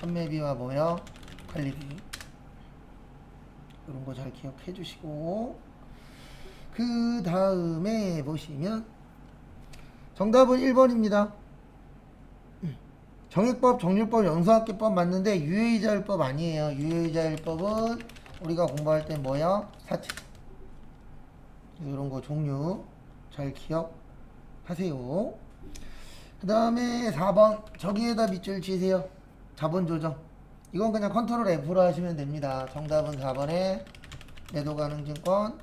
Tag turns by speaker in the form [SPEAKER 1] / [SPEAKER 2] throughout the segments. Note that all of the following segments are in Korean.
[SPEAKER 1] 판매비와 뭐요? 관리비. 이런 거 잘 기억해 주시고, 그 다음에 보시면 정답은 1번입니다. 정액법, 정률법, 연소학계법 맞는데 유효이자율법 아니에요. 유효이자율법은 우리가 공부할 때 뭐야? 사칙. 이런 거 종류 잘 기억하세요. 그 다음에 4번 저기에다 밑줄 치세요. 자본 조정. 이건 그냥 컨트롤 F로 하시면 됩니다. 정답은 4번에 매도 가능 증권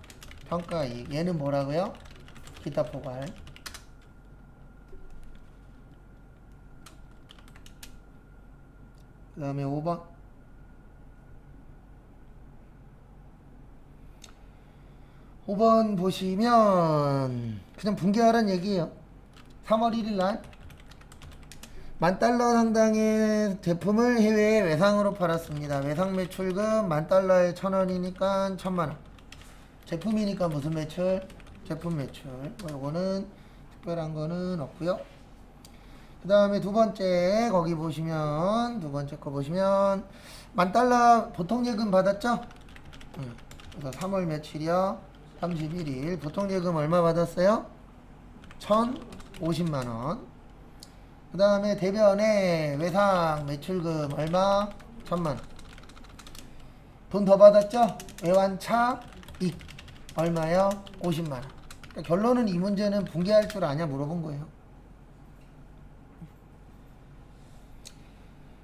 [SPEAKER 1] 평가이익. 얘는 뭐라고요? 기타 포괄. 그 다음에 5번 보시면 그냥 분개하라는 얘기예요. 3월 1일 날 $10,000 상당의 제품을 해외에 외상으로 팔았습니다. 외상 매출금 $10,000에 1,000원이니까 1,000만원. 제품이니까 무슨 매출? 제품 매출. 요거는 특별한 거는 없고요. 그 다음에 두 번째 거기 보시면 두 번째 거 보시면 $10,000 보통 예금 받았죠? 그래서 3월 며칠이요? 31일 보통 예금 얼마 받았어요? 1,050만원. 그 다음에 대변에 외상 매출금 얼마? 1,000만원. 돈 더 받았죠? 외환차 익 얼마요? 50만원. 그러니까 결론은 이 문제는 분개할 줄 아냐 물어본 거예요.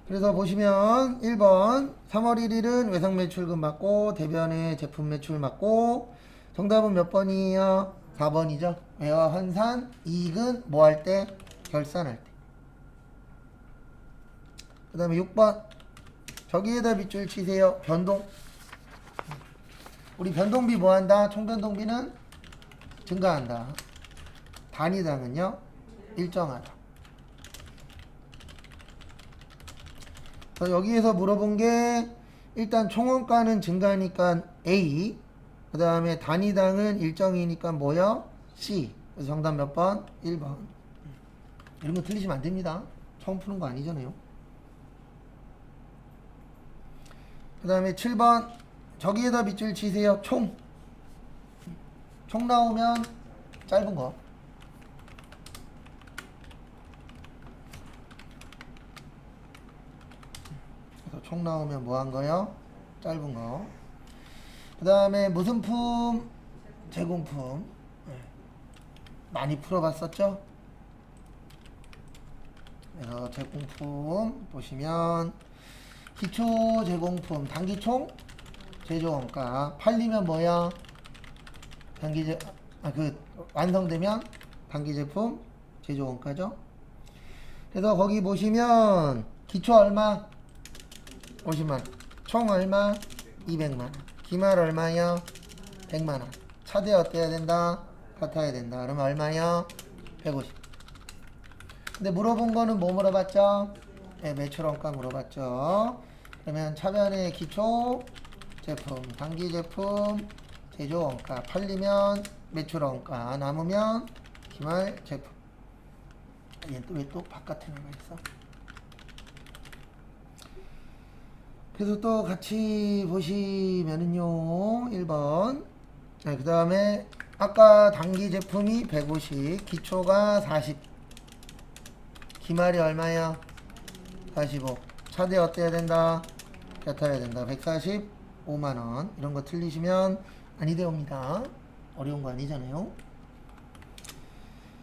[SPEAKER 1] 그래서 보시면 1번 3월 1일은 외상 매출금 맞고 대변에 제품 매출 맞고 정답은 몇 번이에요? 4번이죠. 외화 환산 이익은 뭐 할 때? 결산할 때. 그 다음에 6번 저기에다 밑줄 치세요. 변동. 우리 변동비 뭐 한다? 총변동비는 증가한다. 단위당은요? 일정하다. 여기에서 물어본 게 일단 총원가는 증가하니까 A, 그 다음에 단위당은 일정이니까 뭐야? C. 그래서 정답 몇 번? 1번. 이런 거 틀리시면 안 됩니다. 처음 푸는 거 아니잖아요. 그 다음에 7번 저기에다 밑줄 치세요. 총 나오면 짧은 거. 그래서 총 나오면 뭐 한 거요? 짧은 거. 그 다음에 무슨 품? 제공품. 많이 풀어봤었죠? 그래서 제공품 보시면 기초 제공품 단기총 제조원가 팔리면 뭐야? 완성되면 단기제품 제조원가죠. 그래서 거기 보시면 기초 얼마? 50만원. 총 얼마? 200만원. 기말 얼마요? 100만원. 차대 어때야 된다? 같아야 된다. 그러면 얼마요? 150. 근데 물어본 거는 뭐 물어봤죠? 네, 매출원가 물어봤죠. 그러면 차변의 기초 제품, 단기 제품, 제조원가, 팔리면 매출원가, 남으면 기말 제품. 얘는 또 왜 또 바깥에 나가 있어? 그래서 또 같이 보시면은요, 1번. 네, 그 다음에 아까 단기 제품이 150, 기초가 40, 기말이 얼마야? 45. 차대 어때야 된다? 같아야 된다. 145만원. 이런 거 틀리시면 아니되옵니다. 어려운 거 아니잖아요.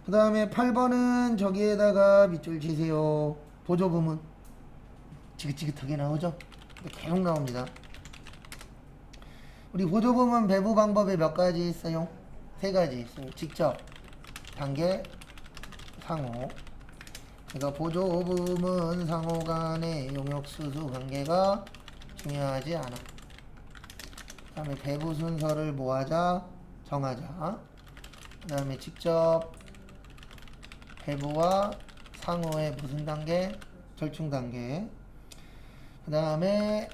[SPEAKER 1] 그 다음에 8번은 저기에다가 밑줄 치세요. 보조부문. 지긋지긋하게 나오죠? 계속 나옵니다. 우리 보조부문 배부 방법에 몇 가지 있어요? 3가지 있어요. 직접, 단계, 상호. 그러니까 보조부문 상호 간의 용역수수 관계가 중요하지 않아. 그 다음에 배부 순서를 뭐 하자? 정하자. 그 다음에 직접 배부와 상호의 무슨 단계? 절충 단계. 그 다음에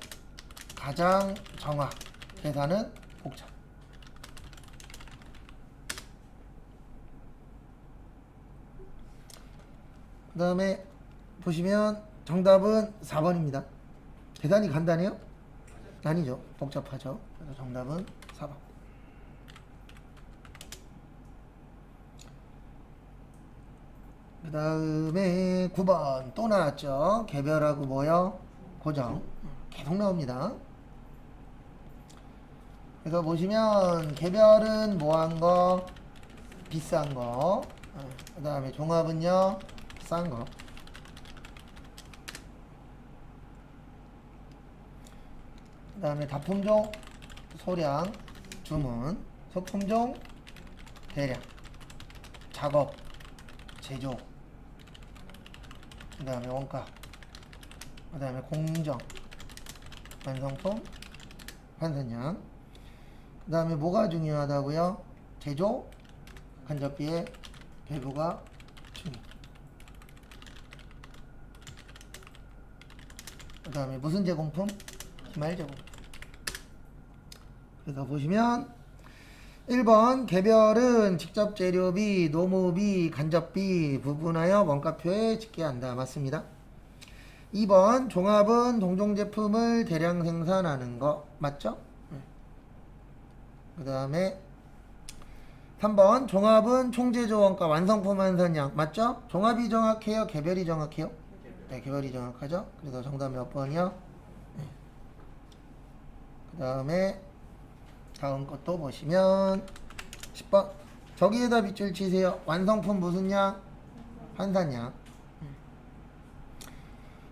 [SPEAKER 1] 가장 정확. 계산은 복잡. 그 다음에 보시면 정답은 4번입니다. 계산이 간단해요? 아니죠. 복잡하죠. 그래서 정답은 4번. 그 다음에 9번 또 나왔죠. 개별하고 뭐요? 고정. 계속 나옵니다. 그래서 보시면 개별은 뭐한 거? 비싼 거. 그 다음에 종합은요? 싼 거. 그 다음에 다품종, 소량, 주문, 소품종, 대량, 작업, 제조, 그 다음에 원가, 그 다음에 공정, 완성품, 환산량. 그 다음에 뭐가 중요하다고요? 제조, 간접비의 배부가 중요. 그 다음에 무슨 제공품? 기말 제공품. 그래서 보시면 1번 개별은 직접 재료비, 노무비, 간접비 부분하여 원가표에 집계한다. 맞습니다. 2번 종합은 동종 제품을 대량 생산하는 거 맞죠? 그 다음에 3번 종합은 총제조 원가 완성품 환산량 맞죠? 종합이 정확해요? 개별이 정확해요? 네, 개별이 정확하죠? 그래서 정답 몇 번이요? 네. 그 다음에 다음 것도 보시면 10번 저기에다 빗줄 치세요. 완성품 무슨 양? 환산량.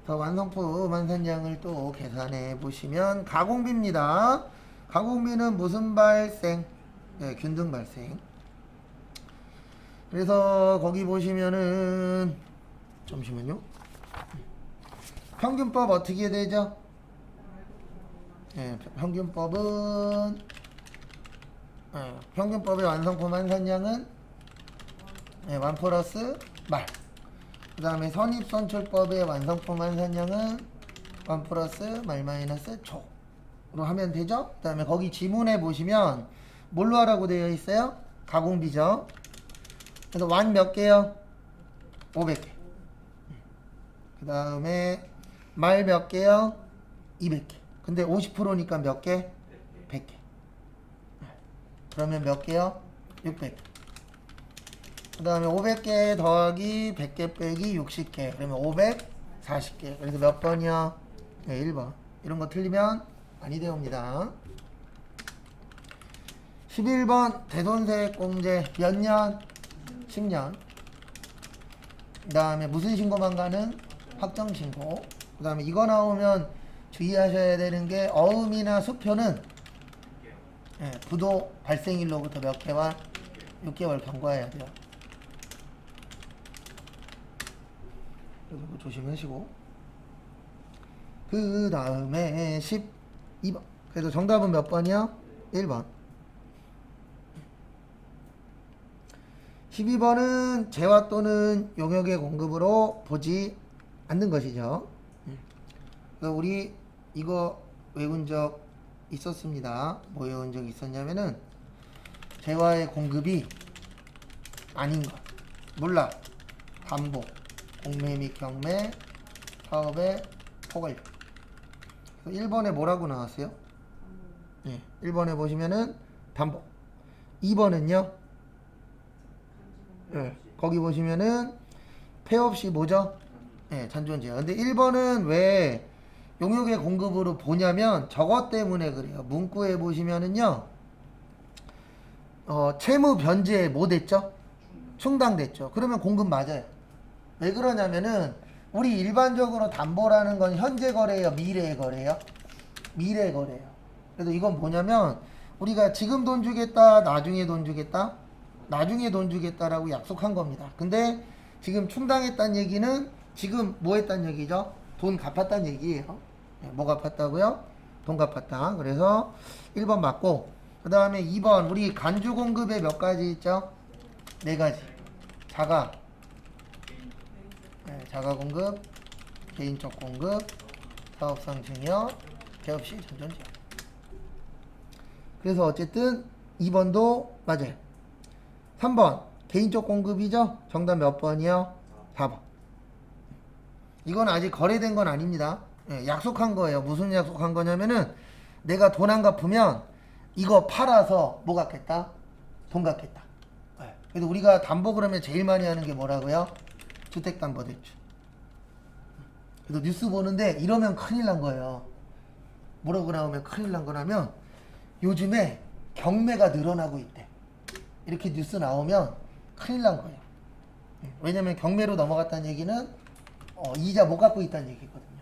[SPEAKER 1] 더 완성품 환산량을 또 계산해 보시면 가공비입니다. 가공비는 무슨 발생? 네, 균등 발생. 그래서 거기 보시면은 잠시만요. 평균법 어떻게 되죠? 네, 평균법은 평균법의 완성품 환산량은 1 플러스 말. 그 다음에 선입선출법의 완성품 환산량은 1 플러스 말 마이너스 초로 하면 되죠. 그 다음에 거기 지문에 보시면 뭘로 하라고 되어 있어요? 가공비죠. 그래서 완 몇 개요? 500개. 그 다음에 말 몇 개요? 200개. 근데 50%니까 몇 개? 100개. 그러면 몇 개요? 600개. 그 다음에 500개 더하기 100개 빼기 60개. 그러면 540개. 그래서 몇 번이요? 네, 1번. 이런 거 틀리면 아니 되옵니다. 11번 대손색 공제 몇 년? 10년. 그 다음에 무슨 신고만 가능? 확정신고. 그 다음에 이거 나오면 주의하셔야 되는 게 어음이나 수표는 부도 발생일로부터 몇 개월? 6개월 경과해야 돼요. 그래서 그거 조심하시고. 그 다음에 12번. 그래서 정답은 몇 번이요? 1번. 12번은 재화 또는 용역의 공급으로 보지 않는 것이죠. 그래서 우리 이거 외운 적 있었습니다. 뭐 외운 적 있었냐면은 재화의 공급이 아닌 것, 몰라, 담보, 공매 및 경매, 사업의 포괄력. 1번에 뭐라고 나왔어요? 네, 1번에 보시면은 담보. 2번은요? 네, 거기 보시면은 폐 없이 뭐죠? 네, 잔존제한. 근데 1번은 왜 용역의 공급으로 보냐면 저것 때문에 그래요. 문구에 보시면은요, 채무 변제에 뭐 됐죠? 충당됐죠. 그러면 공급 맞아요. 왜 그러냐면은 우리 일반적으로 담보라는 건 현재 거래예요, 미래 거래예요? 미래 거래예요. 그래서 이건 뭐냐면 우리가 지금 돈 주겠다, 나중에 돈 주겠다, 나중에 돈 주겠다라고 약속한 겁니다. 근데 지금 충당했다는 얘기는 지금 뭐 했다는 얘기죠? 돈 갚았다는 얘기예요. 뭐 갚았다고요? 돈 갚았다. 그래서 1번 맞고, 그 다음에 2번 우리 간주 공급에 몇 가지 있죠? 4가지. 자가, 자가 공급, 개인적 공급, 사업상 증여, 개업시 전전제한. 그래서 어쨌든 2번도 맞아요. 3번 개인적 공급이죠? 정답 몇 번이요? 4번. 이건 아직 거래된 건 아닙니다. 예, 약속한 거예요. 무슨 약속한 거냐면은 내가 돈 안 갚으면 이거 팔아서 뭐 갚겠다? 돈 갚겠다. 예. 그래서 우리가 담보 그러면 제일 많이 하는 게 뭐라고요? 주택담보대출. 그래서 뉴스 보는데 이러면 큰일 난 거예요. 뭐라고 나오면 큰일 난 거라면 요즘에 경매가 늘어나고 있대. 이렇게 뉴스 나오면 큰일 난 거예요. 왜냐면 경매로 넘어갔다는 얘기는 이자 못 갚고 있다는 얘기거든요.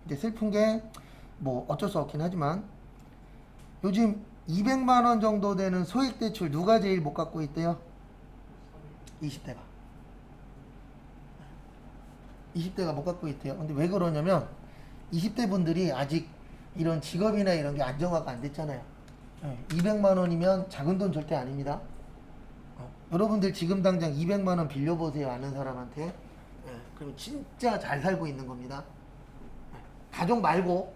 [SPEAKER 1] 근데 슬픈 게 뭐 어쩔 수 없긴 하지만 요즘 200만 원 정도 되는 소액 대출 누가 제일 못 갚고 있대요? 20대가. 20대가 못 갚고 있대요. 근데 왜 그러냐면 20대 분들이 아직 이런 직업이나 이런 게 안정화가 안 됐잖아요. 200만 원이면 작은 돈 절대 아닙니다. 여러분들 지금 당장 200만 원 빌려보세요. 아는 사람한테. 그럼 진짜 잘 살고 있는 겁니다. 가족 말고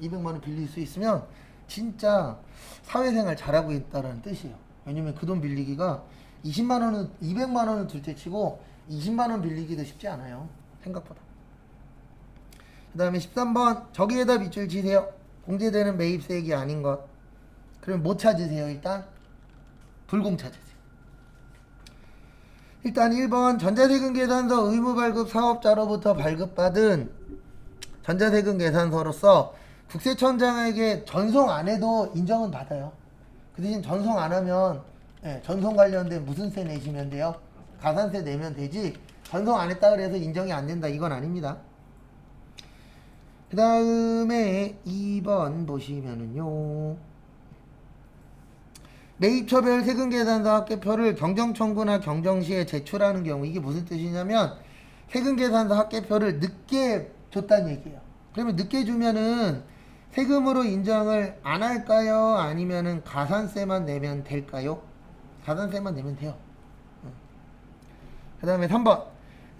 [SPEAKER 1] 200만 원 빌릴 수 있으면 진짜 사회생활 잘하고 있다는 뜻이에요. 왜냐면 그 돈 빌리기가 20만 원은 200만 원은 둘째 치고 20만 원 빌리기도 쉽지 않아요. 생각보다. 그 다음에 13번 저기에다 밑줄 치세요. 공제되는 매입세액이 아닌 것. 그러면 뭐 찾으세요? 일단 불공 찾으세요. 일단 1번 전자세금 계산서 의무 발급 사업자로부터 발급받은 전자세금 계산서로서 국세청장에게 전송 안 해도 인정은 받아요. 그 대신 전송 안 하면 전송 관련된 무슨 세 내시면 돼요? 가산세 내면 되지 전송 안 했다 그래서 인정이 안 된다 이건 아닙니다. 그 다음에 2번 보시면은요 매입처별 세금계산서 합계표를 경정청구나 경정시에 제출하는 경우 이게 무슨 뜻이냐면 세금계산서 합계표를 늦게 줬다는 얘기예요. 그러면 늦게 주면은 세금으로 인정을 안 할까요? 아니면은 가산세만 내면 될까요? 가산세만 내면 돼요. 그 다음에 3번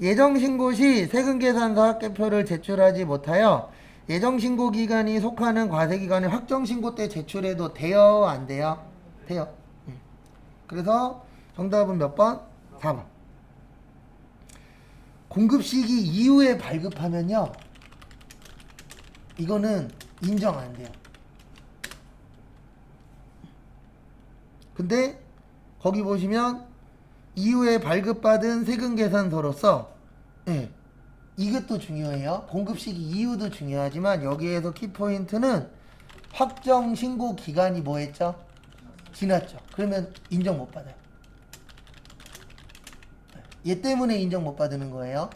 [SPEAKER 1] 예정신고 시 세금계산서 합계표를 제출하지 못하여 예정신고 기간이 속하는 과세기간에 확정신고 때 제출해도 돼요? 안 돼요? 돼요. 그래서 정답은 몇 번? 4번. 공급 시기 이후에 발급하면요 이거는 인정 안 돼요. 근데 거기 보시면 이후에 발급받은 세금계산서로서 이게 또 중요해요. 공급 시기 이후도 중요하지만 여기에서 키포인트는 확정 신고 기간이 뭐 했죠? 지났죠. 그러면 인정 못 받아요. 얘 때문에 인정 못 받는 거예요.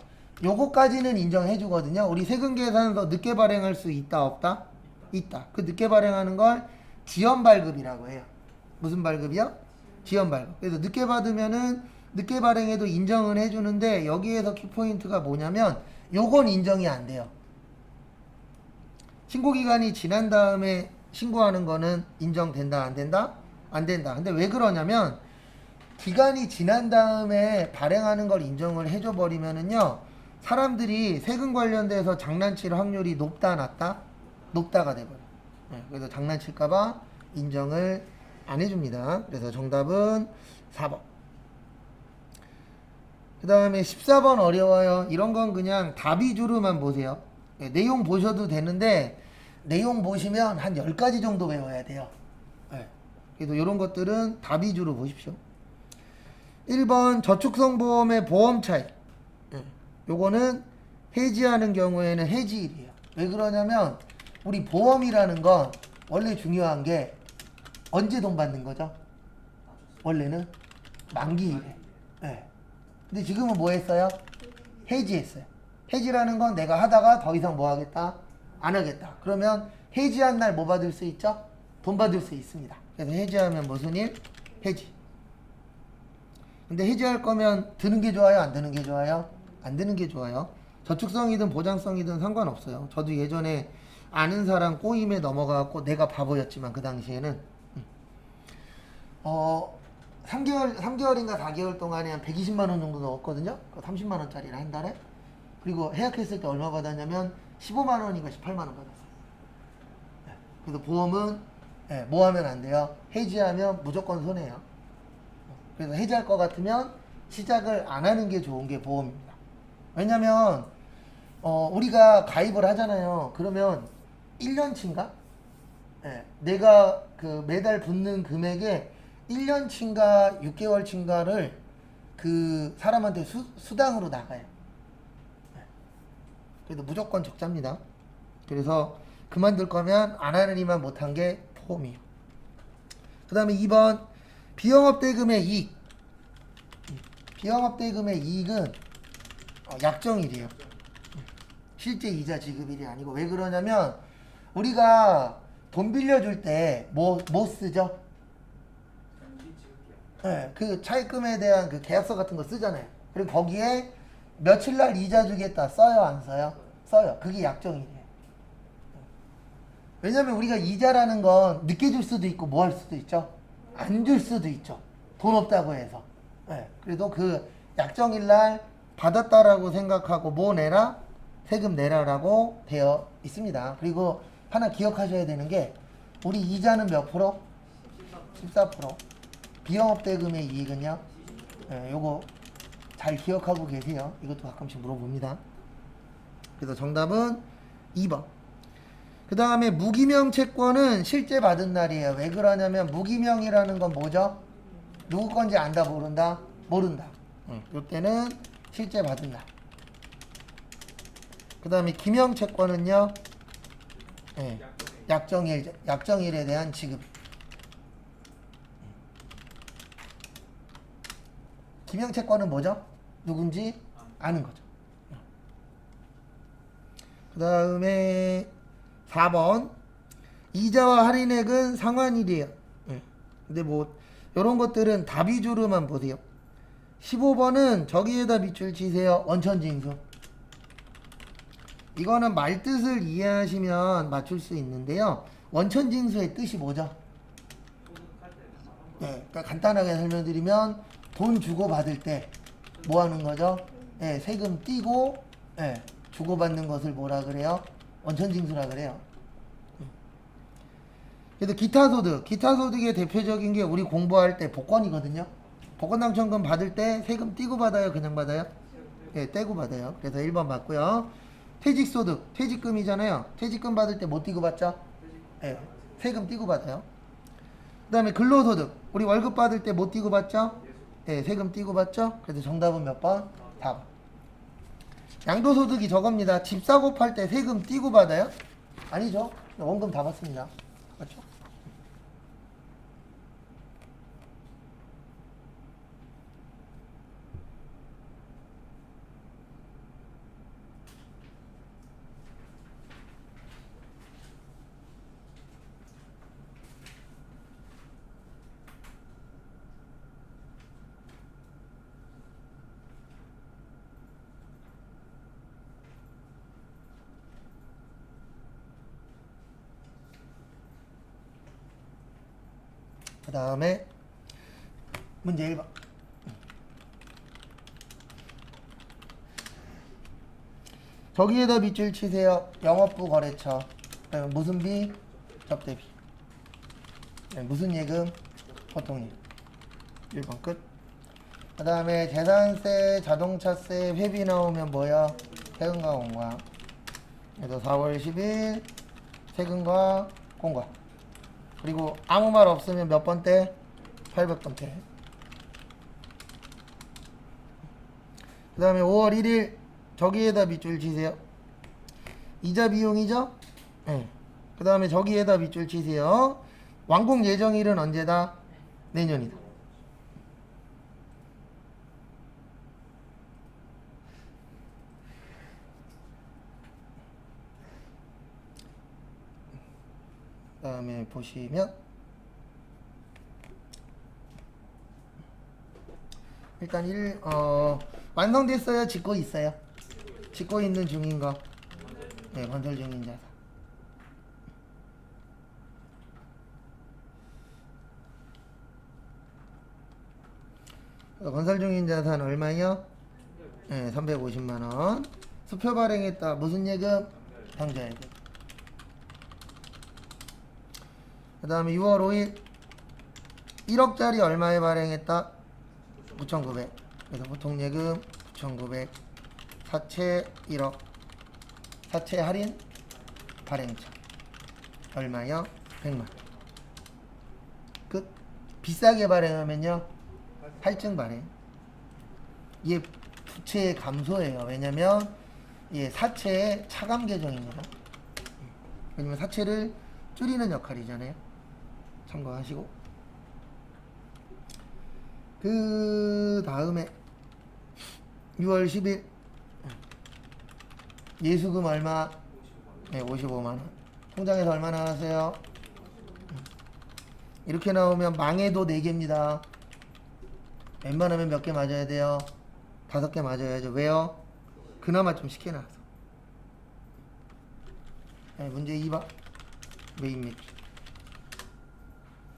[SPEAKER 1] 요거까지는 인정해 주거든요. 우리 세금계산서 늦게 발행할 수 있다 없다? 있다. 그 늦게 발행하는 걸 지연발급이라고 해요. 무슨 발급이요? 지연발급. 그래서 늦게 받으면은 늦게 발행해도 인정은 해주는데 여기에서 키포인트가 뭐냐면 요건 인정이 안 돼요. 신고기간이 지난 다음에 신고하는 거는 인정된다 안 된다? 안 된다. 근데 왜 그러냐면 기간이 지난 다음에 발행하는 걸 인정을 해줘 버리면은요 사람들이 세금 관련돼서 장난칠 확률이 높다 낮다? 높다가 돼버려. 그래서 장난칠까봐 인정을 안 해줍니다. 그래서 정답은 4번. 그 다음에 14번 어려워요. 이런 건 그냥 답위주로만 보세요. 내용 보셔도 되는데 내용 보시면 한 10가지 정도 외워야 돼요. 그래서 이런 것들은 답위주로 보십시오. 1번 저축성 보험의 보험 차익. 요거는 해지하는 경우에는 해지일이에요. 왜 그러냐면 우리 보험이라는 건 원래 중요한 게 언제 돈 받는 거죠? 원래는 만기일에. 근데 지금은 뭐 했어요? 해지했어요. 해지라는 건 내가 하다가 더 이상 뭐 하겠다? 안 하겠다. 그러면 해지한 날 뭐 받을 수 있죠? 돈 받을 수 있습니다. 그래서 해지하면 무슨 일? 해지. 근데 해지할 거면 드는 게 좋아요? 안 드는 게 좋아요? 안 드는 게 좋아요. 저축성이든 보장성이든 상관없어요. 저도 예전에 아는 사람 꼬임에 넘어가고 내가 바보였지만 그 당시에는 3개월인가 4개월 동안에 한 120만 원 정도 넣었거든요. 30만 원짜리를 한 달에. 그리고 해약했을 때 얼마 받았냐면 15만 원인가 18만 원 받았어요. 그래서 보험은 뭐 하면 안 돼요? 해지하면 무조건 손해요. 그래서 해지할 것 같으면 시작을 안 하는 게 좋은 게 보험입니다. 왜냐면 우리가 가입을 하잖아요. 그러면 1년치인가? 예, 내가 그 매달 붙는 금액에 1년치인가 6개월치인가를 그 사람한테 수당으로 나가요. 예, 그래도 무조건 적자입니다. 그래서 그만둘 거면 안 하느니만 못한 게 포함이에요. 그 다음에 2번 비영업대금의 이익. 비영업대금의 이익은 약정일이에요. 실제 이자 지급일이 아니고. 왜 그러냐면 우리가 돈 빌려줄 때 뭐 쓰죠? 네, 그 차입금에 대한 그 계약서 같은 거 쓰잖아요. 그리고 거기에 며칠 날 이자 주겠다 써요, 안 써요? 써요. 그게 약정일이에요. 왜냐면 우리가 이자라는 건 늦게 줄 수도 있고 뭐 할 수도 있죠? 안 줄 수도 있죠. 돈 없다고 해서. 네, 그래도 그 약정일 날 받았다라고 생각하고 뭐 내라? 세금 내라라고 되어 있습니다. 그리고 하나 기억하셔야 되는 게 우리 이자는 몇 프로? 14%. 비영업대금의 이익은요? 네, 요거 잘 기억하고 계세요. 이것도 가끔씩 물어봅니다. 그래서 정답은 2번. 그 다음에 무기명 채권은 실제 받은 날이에요. 왜 그러냐면 무기명이라는 건 뭐죠? 누구 건지 안다 모른다? 모른다. 이때는 실제 받은 날. 그 다음에 기명 채권은요? 네, 약정일에 대한 지급. 기명 채권은 뭐죠? 누군지 아는 거죠. 그 다음에 4번 이자와 할인액은 상환일이에요. 근데 뭐 이런 것들은 다비주로만 보세요. 15번은 저기에다 밑줄 치세요. 원천징수. 이거는 말뜻을 이해하시면 맞출 수 있는데요. 원천징수의 뜻이 뭐죠? 네, 그러니까 간단하게 설명드리면 돈 주고 받을 때 뭐 하는 거죠? 네, 세금 떼고 네, 주고받는 것을 뭐라 그래요? 원천징수라 그래요. 그래서 기타소득의 대표적인 게 우리 공부할 때 복권이거든요. 복권 당첨금 받을 때 세금 떼고 받아요? 그냥 받아요? 네, 떼고 받아요. 그래서 1번 맞고요. 퇴직소득, 퇴직금이잖아요. 퇴직금 받을 때 못 떼고 받죠? 네, 세금 떼고 받아요. 그 다음에 근로소득, 우리 월급 받을 때 못 떼고 받죠? 네, 세금 떼고 받죠? 그래서 정답은 몇 번? 4번. 양도소득이 저겁니다. 집 사고 팔 때 세금 떼고 받아요? 아니죠. 원금 다 받습니다. 맞죠? 그 다음에 문제 1번. 저기에다 밑줄 치세요. 영업부 거래처. 무슨 비? 접대비. 네, 무슨 예금? 보통예금. 1번 끝. 그 다음에 재산세, 자동차세, 회비 나오면 뭐야? 세금과 공과. 그래서 4월 10일 세금과 공과. 그리고 아무 말 없으면 몇 번 때? 800번 때. 그 다음에 5월 1일 저기에다 밑줄 치세요. 이자 비용이죠? 네. 그 다음에 저기에다 밑줄 치세요. 완공 예정일은 언제다? 내년이다. 그 다음에 보시면 일단 완성됐어요? 짓고 있어요? 짓고 있는 중인 거. 네, 건설 중인 자산. 건설 중인 자산 얼마요? 네, 350만원. 수표 발행했다. 무슨 예금? 당좌예금. 그 다음에 6월 5일 1억짜리 얼마에 발행했다? 9,900. 그래서 보통 예금 9,900. 사채 1억. 사채 할인 발행처 얼마요? 100만. 끝. 비싸게 발행하면요 할증 발행. 이게 부채의 감소예요. 왜냐면 예, 사채의 차감 계정입니다. 왜냐면 사채를 줄이는 역할이잖아요. 참고하시고. 그 다음에 6월 10일 예수금 얼마? 네, 55만원. 통장에서 얼마 나왔어요? 이렇게 나오면 망해도 4개입니다. 웬만하면 몇 개 맞아야 돼요? 5개 맞아야죠. 왜요? 그나마 좀 쉽게 나와서. 네, 문제 2번. 메인 매출.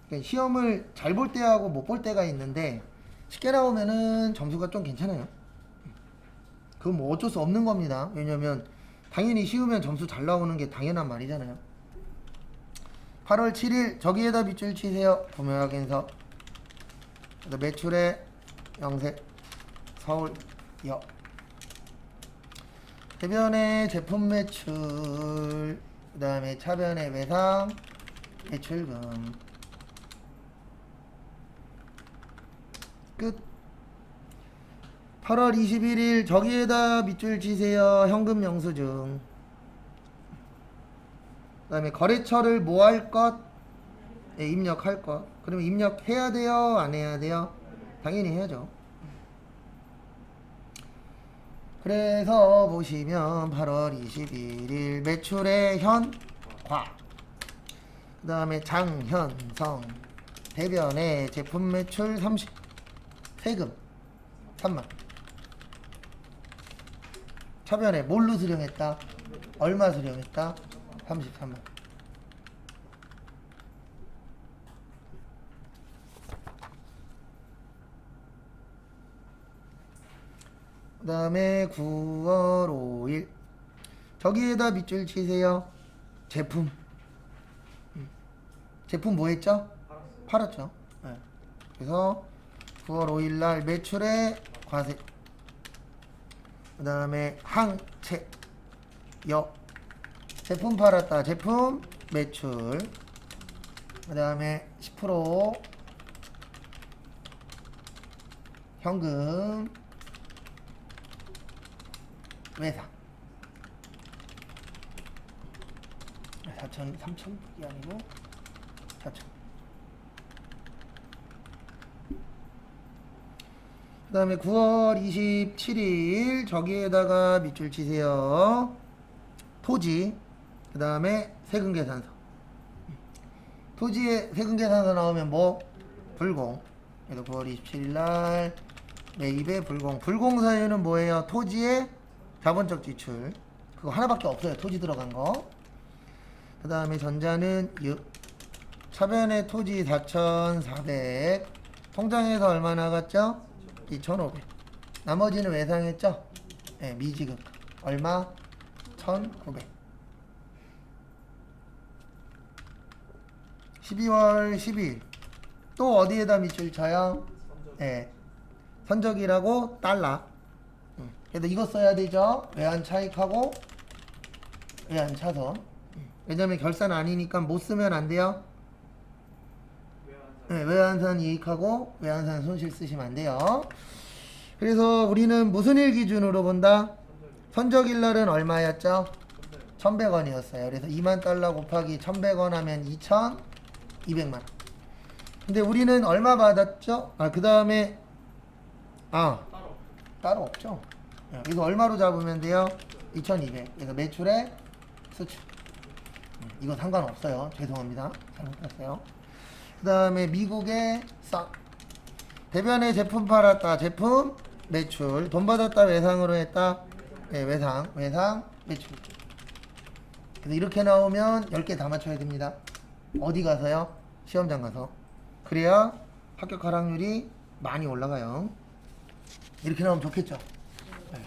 [SPEAKER 1] 그러니까 시험을 잘 볼 때하고 못 볼 때가 있는데 쉽게 나오면은 점수가 좀 괜찮아요. 그건 뭐 어쩔 수 없는 겁니다. 왜냐면 당연히 쉬우면 점수 잘 나오는 게 당연한 말이잖아요. 8월 7일 저기에다 밑줄 치세요. 구매 확인서. 매출의 영세 서울역. 대변의 제품 매출, 그 다음에 차변의 외상 매출금. 끝. 8월 21일 저기에다 밑줄 치세요. 현금 영수증. 그 다음에 거래처를 뭐 할 것? 네, 입력할 것. 그러면 입력해야 돼요? 안 해야 돼요? 당연히 해야죠. 그래서 보시면 8월 21일 매출의 현과, 그 다음에 장현성, 대변의 제품 매출 30, 세금 3만. 차변에 뭘로 수령했다? 얼마 수령했다? 33만. 그 다음에 9월 5일 저기에다 밑줄 치세요. 제품. 제품 뭐 했죠? 팔았죠. 네. 그래서 9월 5일 날 매출의 과세. 그 다음에 항체 역. 제품 팔았다. 제품 매출. 그 다음에 10% 현금 외상. 4천, 3천이 아니고 4천. 그 다음에 9월 27일 저기에다가 밑줄 치세요. 토지. 그 다음에 세금계산서. 토지에 세금계산서 나오면 뭐? 불공. 그래서 9월 27일 날 매입의 불공. 불공 사유는 뭐예요? 토지의 자본적 지출. 그거 하나밖에 없어요. 토지 들어간 거. 그 다음에 전자는 6. 차변의 토지 4,400. 통장에서 얼마 나갔죠? 2,500. 나머지는 외상했죠? 네, 미지급. 얼마? 1,900. 12월 10일 또 어디에다 밑줄 쳐요? 네, 선적이라고 달러. 그래서 이거 써야 되죠. 외환 차익하고 외환 차선. 왜냐면 결산 아니니까 못 쓰면 안 돼요. 네, 외환산 이익하고 외환산 손실 쓰시면 안 돼요. 그래서 우리는 무슨 일 기준으로 본다? 선적일 날은 얼마였죠? 1,100원이었어요. 그래서 2만 달러 곱하기 1,100원 하면 2,200만. 근데 우리는 얼마 받았죠? 그 다음에 따로 없죠. 그래서 얼마로 잡으면 돼요? 2,200. 그래서 매출의 수출. 이거 상관없어요. 죄송합니다. 잘못했어요. 그 다음에 미국의 싹. 대변의 제품 팔았다. 제품 매출. 돈 받았다. 외상으로 했다. 네, 외상 매출. 그래서 이렇게 나오면 10개 다 맞춰야 됩니다. 어디 가서요? 시험장 가서. 그래야 합격할 확률이 많이 올라가요. 이렇게 나오면 좋겠죠. 네.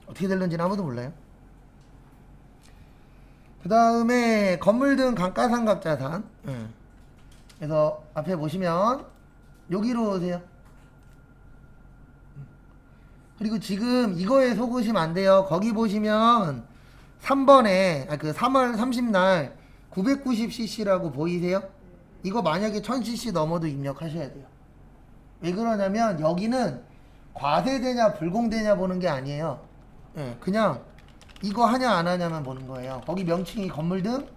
[SPEAKER 1] 어떻게 될는지는 아무도 몰라요. 그 다음에 건물 등 감가상각자산. 그래서 앞에 보시면 여기로 오세요. 그리고 지금 이거에 속으시면 안 돼요. 거기 보시면 3번에 그 3월 30날 990cc라고 보이세요? 이거 만약에 1000cc 넘어도 입력하셔야 돼요. 왜 그러냐면 여기는 과세되냐 불공되냐 보는 게 아니에요. 예, 그냥 이거 하냐 안 하냐만 보는 거예요. 거기 명칭이 건물 등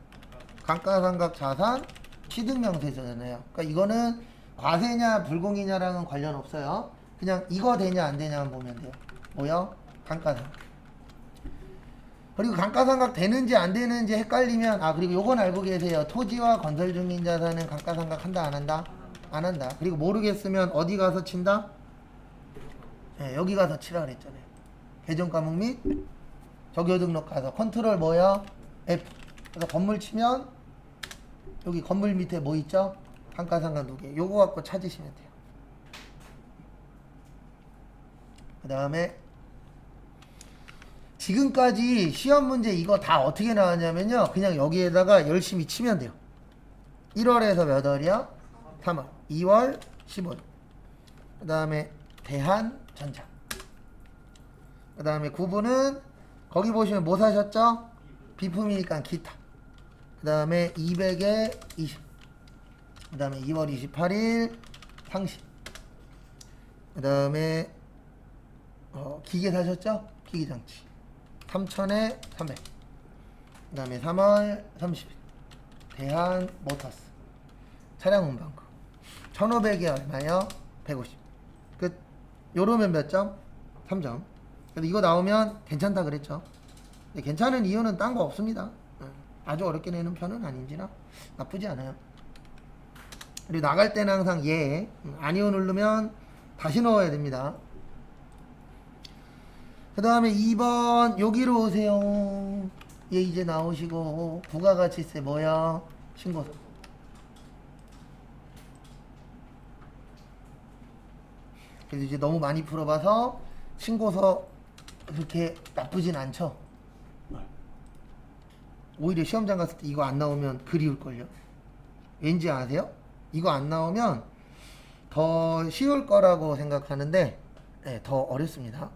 [SPEAKER 1] 감가상각 자산 취득명세서잖아요. 그러니까 이거는 과세냐 불공이냐랑은 관련 없어요. 그냥 이거 되냐 안 되냐만 보면 돼요. 뭐요? 감가상각. 그리고 감가상각 되는지 안 되는지 헷갈리면 그리고 요건 알고 계세요. 토지와 건설 중인 자산은 감가상각 한다 안 한다? 안 한다. 그리고 모르겠으면 어디 가서 친다? 네, 여기 가서 치라 그랬잖아요. 계정과목 및 적용등록 가서 컨트롤 뭐야? F. 그래서 건물 치면 여기 건물 밑에 뭐 있죠? 감가상각 누계. 요거 갖고 찾으시면 돼요. 그 다음에 지금까지 시험 문제 이거 다 어떻게 나왔냐면요. 그냥 여기에다가 열심히 치면 돼요. 1월에서 몇 월이야? 3월. 2월 15일. 그 다음에 대한전자. 그 다음에 9부는 거기 보시면 뭐 사셨죠? 비품이니까 기타. 그 다음에 200에 20. 그 다음에 2월 28일 상시. 그 다음에 기계 사셨죠? 기기장치. 3000에 300. 그 다음에 3월 30일 대한모터스 차량 운반금 1500에 얼마요? 150. 끝. 요러면 몇 점? 3점. 그래서 이거 나오면 괜찮다 그랬죠. 근데 괜찮은 이유는 딴 거 없습니다. 아주 어렵게 내는 편은 아닌지나 나쁘지 않아요. 그리고 나갈 때는 항상 예 아니오 누르면 다시 넣어야 됩니다. 그 다음에 2번 여기로 오세요. 예 이제 나오시고 부가가치세 뭐야? 신고서. 그래서 이제 너무 많이 풀어봐서 신고서 그렇게 나쁘진 않죠. 오히려 시험장 갔을 때 이거 안 나오면 그리울걸요. 왠지 아세요? 이거 안 나오면 더 쉬울 거라고 생각하는데 네, 더 어렵습니다.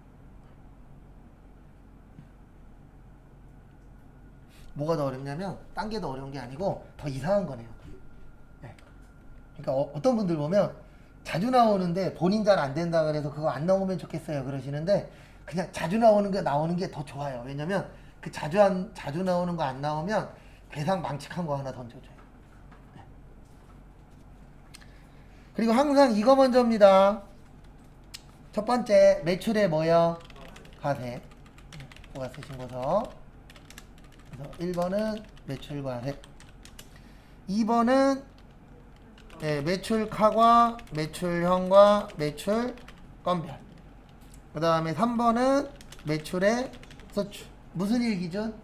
[SPEAKER 1] 뭐가 더 어렵냐면 딴 게 더 어려운 게 아니고 더 이상한 거네요. 네. 그러니까 어떤 분들 보면 자주 나오는데 본인 잘 안 된다 그래서 그거 안 나오면 좋겠어요 그러시는데 그냥 자주 나오는 게 더 좋아요. 왜냐면 그 자주 나오는 거 안 나오면 계산 망측한 거 하나 던져줘요. 네. 그리고 항상 이거 먼저입니다. 첫 번째 매출의 뭐요? 과세. 부가세 신고서. 그래서 1번은 매출과세. 2번은 네, 매출카과 매출형과 매출건별. 그 다음에 3번은 매출의 서출. 무슨 일기준?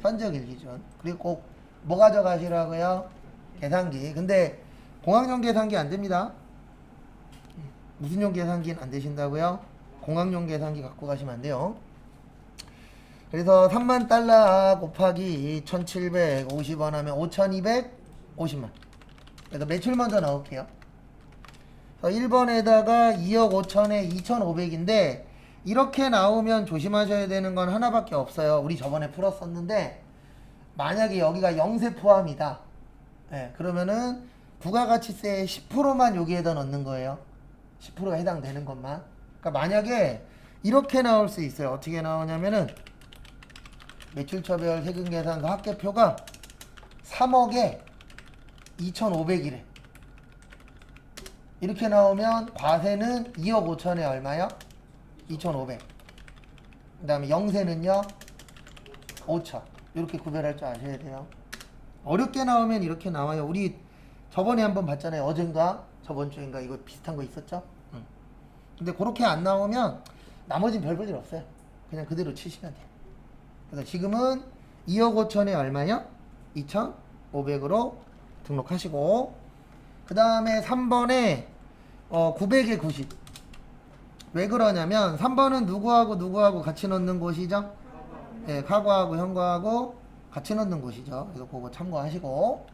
[SPEAKER 1] 선적일기준. 그리고 꼭 뭐 가져가시라고요? 계산기. 근데 공학용 계산기 안 됩니다. 무슨 용 계산기는 안 되신다고요? 공학용 계산기 갖고 가시면 안 돼요. 그래서 3만 달러 곱하기 1750원 하면 5250만. 그래서 매출 먼저 넣을게요. 1번에다가 2억 5천에 2,500인데 이렇게 나오면 조심하셔야 되는 건 하나밖에 없어요. 우리 저번에 풀었었는데 만약에 여기가 영세 포함이다. 네, 그러면은 부가가치세의 10%만 여기에다 넣는 거예요. 10%가 해당되는 것만. 그러니까 만약에 이렇게 나올 수 있어요. 어떻게 나오냐면은 매출처별 세금계산서 합계표가 3억에 2,500이래. 이렇게 나오면 과세는 2억 5천에 얼마요? 2,500. 그 다음에 영세는요? 5천. 이렇게 구별할 줄 아셔야 돼요. 어렵게 나오면 이렇게 나와요. 우리 저번에 한번 봤잖아요. 어젠가 저번 주인가 이거 비슷한 거 있었죠? 근데 그렇게 안 나오면 나머지는 별 볼 일 없어요. 그냥 그대로 치시면 돼요. 그래서 지금은 2억 5천에 얼마요? 2,500으로 등록하시고 그 다음에 3번에 900에 90. 왜 그러냐면 3번은 누구하고 같이 넣는 곳이죠? 네, 카고하고 현고하고 같이 넣는 곳이죠. 그래서 그거 참고하시고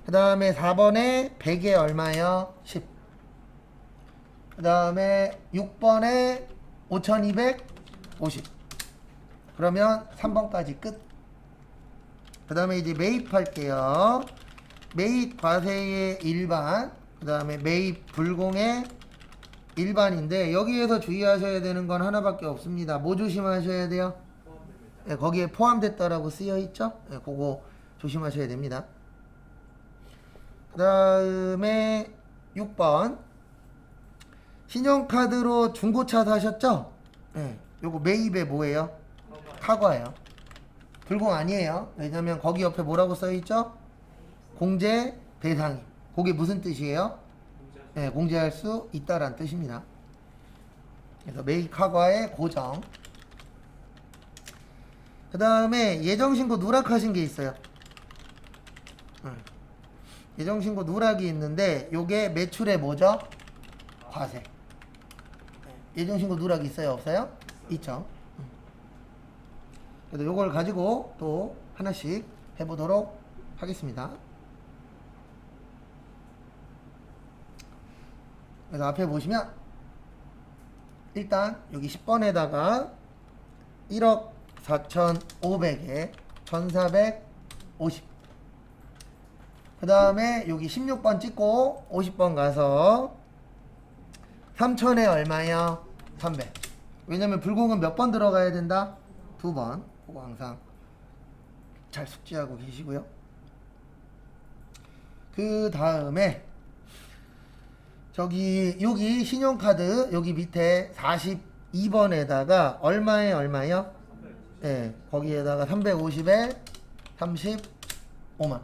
[SPEAKER 1] 그 다음에 4번에 100에 얼마요? 10. 그 다음에 6번에 5250. 그러면 3번까지 끝. 그 다음에 이제 매입할게요. 매입 과세의 일반, 그 다음에 매입 불공의 일반인데 여기에서 주의하셔야 되는 건 하나밖에 없습니다. 뭐 조심하셔야 돼요? 네, 거기에 포함됐다라고 쓰여 있죠? 네, 그거 조심하셔야 됩니다. 그 다음에 6번 신용카드로 중고차 사셨죠? 네, 요거 매입에 뭐예요? 카과예요. 불공 아니에요. 왜냐면 거기 옆에 뭐라고 써 있죠? 공제 대상이. 그게 무슨 뜻이에요? 네, 공제할 수 있다라는 뜻입니다. 그래서 매입 카과의 고정. 그 다음에 예정신고 누락하신 게 있어요. 예정신고 누락이 있는데 요게 매출의 뭐죠? 과세. 예정신고 누락이 있어요? 없어요? 있죠. 그래서 요걸 가지고 또 하나씩 해보도록 하겠습니다. 그래서 앞에 보시면 일단 여기 10번에다가 1억 4,500에 1,450. 그 다음에 여기 16번 찍고 50번 가서 3,000에 얼마요? 300. 왜냐면 불공은 몇 번 들어가야 된다? 2번. 그거 항상 잘 숙지하고 계시고요. 그 다음에 여기 신용카드 여기 밑에 42번에다가 얼마에 얼마요? 네, 거기에다가 350에 35만원.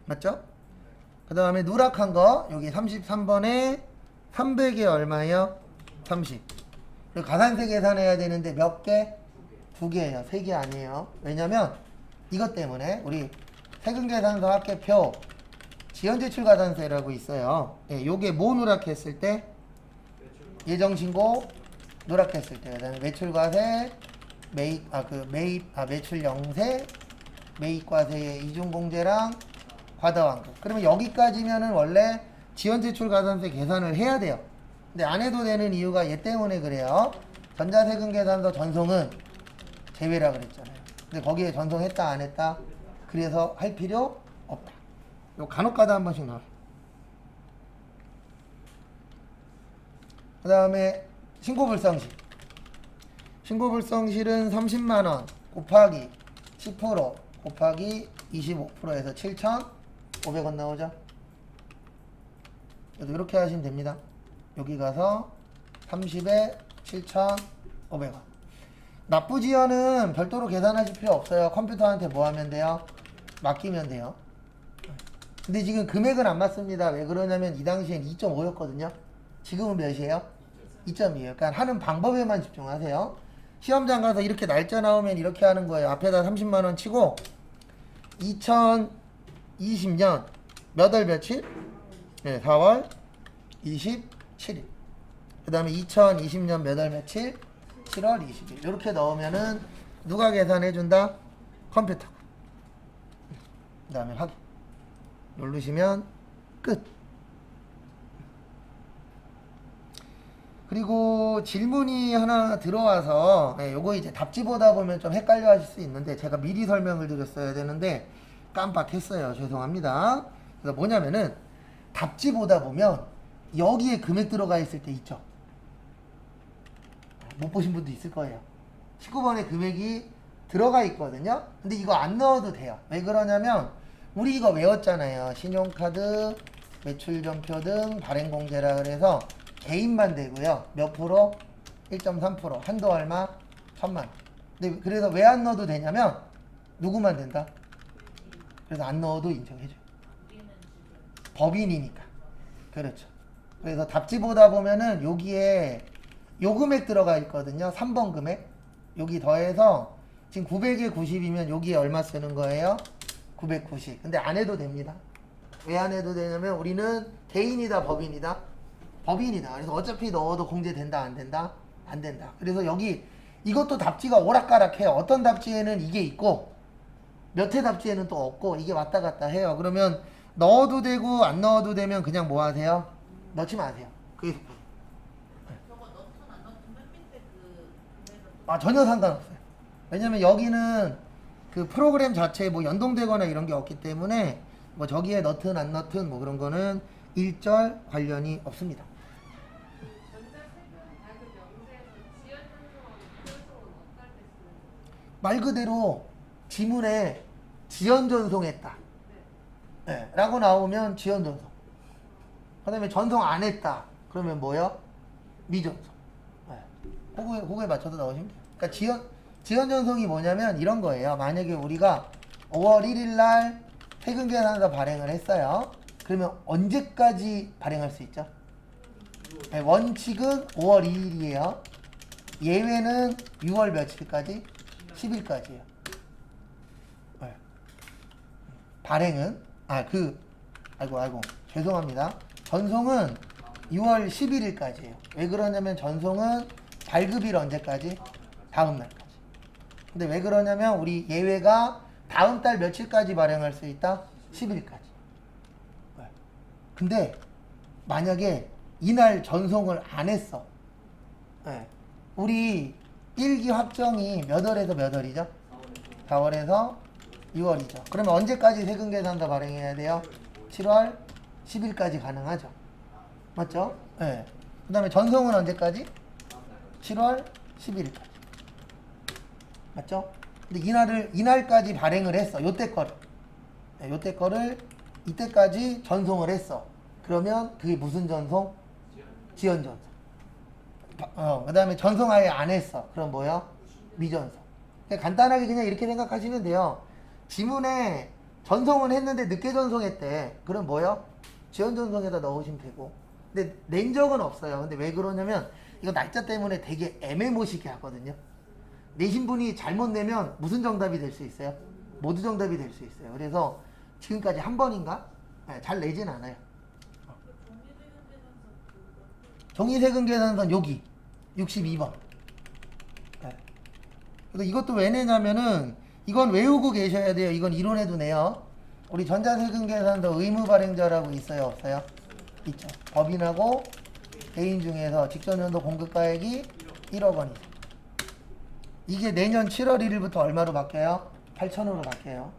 [SPEAKER 1] 맞죠? 그 다음에 누락한 거 여기 33번에 300에 얼마요? 30. 그리고 가산세 계산해야 되는데 몇 개? 2개예요. 3개 아니에요. 왜냐면 이것 때문에 우리 세금계산서 합계표 지연제출가산세라고 있어요. 예, 요게 뭐 누락했을 때? 예정신고 누락했을 때. 그다음에 매출과세, 매출영세, 매입과세의 이중공제랑 과다환급. 그러면 여기까지면은 원래 지연제출가산세 계산을 해야 돼요. 근데 안 해도 되는 이유가 얘 때문에 그래요. 전자세금계산서 전송은 제외라 그랬잖아요. 근데 거기에 전송했다 안 했다? 그래서 할 필요 없다. 요 간혹가다 한 번씩 나와요. 그 다음에 신고불성실. 신고불성실은 30만원 곱하기 10% 곱하기 25%에서 7,500원 나오죠. 그래서 이렇게 하시면 됩니다. 여기 가서 30에 7,500원. 납부지연은 별도로 계산하실 필요 없어요. 컴퓨터한테 뭐 하면 돼요? 맡기면 돼요. 근데 지금 금액은 안 맞습니다. 왜 그러냐면 이 당시엔 2.5였거든요. 지금은 몇이에요? 2.2에요. 그러니까 하는 방법에만 집중하세요. 시험장 가서 이렇게 날짜 나오면 이렇게 하는 거예요. 앞에다 30만원 치고 2020년 몇 월 며칠? 네, 4월 27일. 그 다음에 2020년 몇 월 며칠? 7월 20일. 이렇게 넣으면은 누가 계산해준다? 컴퓨터. 그 다음에 확인. 누르시면 끝. 그리고 질문이 하나 들어와서 요거 이제 답지 보다 보면 좀 헷갈려 하실 수 있는데 제가 미리 설명을 드렸어야 되는데 깜빡했어요. 죄송합니다. 그래서 뭐냐면은 답지 보다 보면 여기에 금액 들어가 있을 때 있죠. 못 보신 분도 있을 거예요. 19번에 금액이 들어가 있거든요. 근데 이거 안 넣어도 돼요. 왜 그러냐면 우리 이거 외웠잖아요. 신용카드, 매출전표 등 발행공제라 그래서 개인만 되고요. 몇 프로? 1.3%. 한도 얼마? 1,000만. 근데 그래서 왜 안 넣어도 되냐면 누구만 된다? 그래서 안 넣어도 인정해줘요. 법인이니까. 그렇죠. 그래서 답지 보다 보면은 여기에 요 금액 들어가 있거든요. 3번 금액. 여기 더해서 지금 900에 90이면 여기에 얼마 쓰는 거예요? 990. 근데 안 해도 됩니다. 왜 안 해도 되냐면 우리는 개인이다 법인이다? 법인이다. 그래서 어차피 넣어도 공제된다 안 된다? 안 된다. 그래서 여기 이것도 답지가 오락가락해요. 어떤 답지에는 이게 있고 몇 회 답지에는 또 없고 이게 왔다 갔다 해요. 그러면 넣어도 되고 안 넣어도 되면 그냥 뭐 하세요? 넣지 마세요. 그게
[SPEAKER 2] 저거 넣든 안 넣든 맨 밑에 그 금액은
[SPEAKER 1] 전혀 상관없어요. 왜냐면 여기는 그 프로그램 자체에 뭐 연동되거나 이런 게 없기 때문에 뭐 저기에 넣든 안 넣든 뭐 그런 거는 일절 관련이 없습니다. 말 그대로 지문에 지연 전송했다. 네, 라고 나오면 지연 전송. 그다음에 전송 안 했다. 그러면 뭐요? 미전송. 네. 그거에 맞춰서 나오시면 돼요. 그러니까 지연 전송이 뭐냐면 이런 거예요. 만약에 우리가 5월 1일 날 세금 계산서 발행을 했어요. 그러면 언제까지 발행할 수 있죠? 네, 원칙은 5월 2일이에요. 예외는 6월 며칠까지? 10일까지예요. 네. 발행은 아이고 죄송합니다. 전송은 6월 11일까지예요. 왜 그러냐면 전송은 발급일 언제까지? 다음 날까지. 근데 왜 그러냐면 우리 예외가 다음 달 며칠까지 발행할 수 있다? 10일까지. 근데 만약에 이날 전송을 안 했어. 네. 우리 1기 확정이 몇 월에서 몇 월이죠? 4월에서 6월이죠. 그러면 언제까지 세금계산서 발행해야 돼요? 7월 10일까지 가능하죠. 맞죠? 네. 그 다음에 전송은 언제까지? 7월 11일까지. 맞죠? 근데 이날까지 발행을 했어. 요때 거를. 네, 요때 거를 이때까지 전송을 했어. 그러면 그게 무슨 전송? 지연 전송. 그 다음에 전송 아예 안 했어. 그럼 뭐야? 미전송. 그냥 간단하게 그냥 이렇게 생각하시면 돼요. 지문에 전송은 했는데 늦게 전송했대. 그럼 뭐야? 지연 전송에다 넣으시면 되고. 근데 낸 적은 없어요. 근데 왜 그러냐면 이거 날짜 때문에 되게 애매모시게 하거든요. 내신 분이 잘못 내면 무슨 정답이 될 수 있어요? 모두 정답이 될 수 있어요. 그래서 지금까지 한 번인가? 네, 잘 내진 않아요. 종이세금 계산서는 여기 62번. 네. 그래서 이것도 왜 내냐면은 이건 외우고 계셔야 돼요. 이건 이론에도 내요. 우리 전자세금 계산서 의무 발행자라고 있어요, 없어요? 있죠. 법인하고 개인 중에서 직전연도 공급가액이 1억 원이죠. 이게 내년 7월 1일부터 얼마로 바뀌어요? 8천으로 바뀌어요.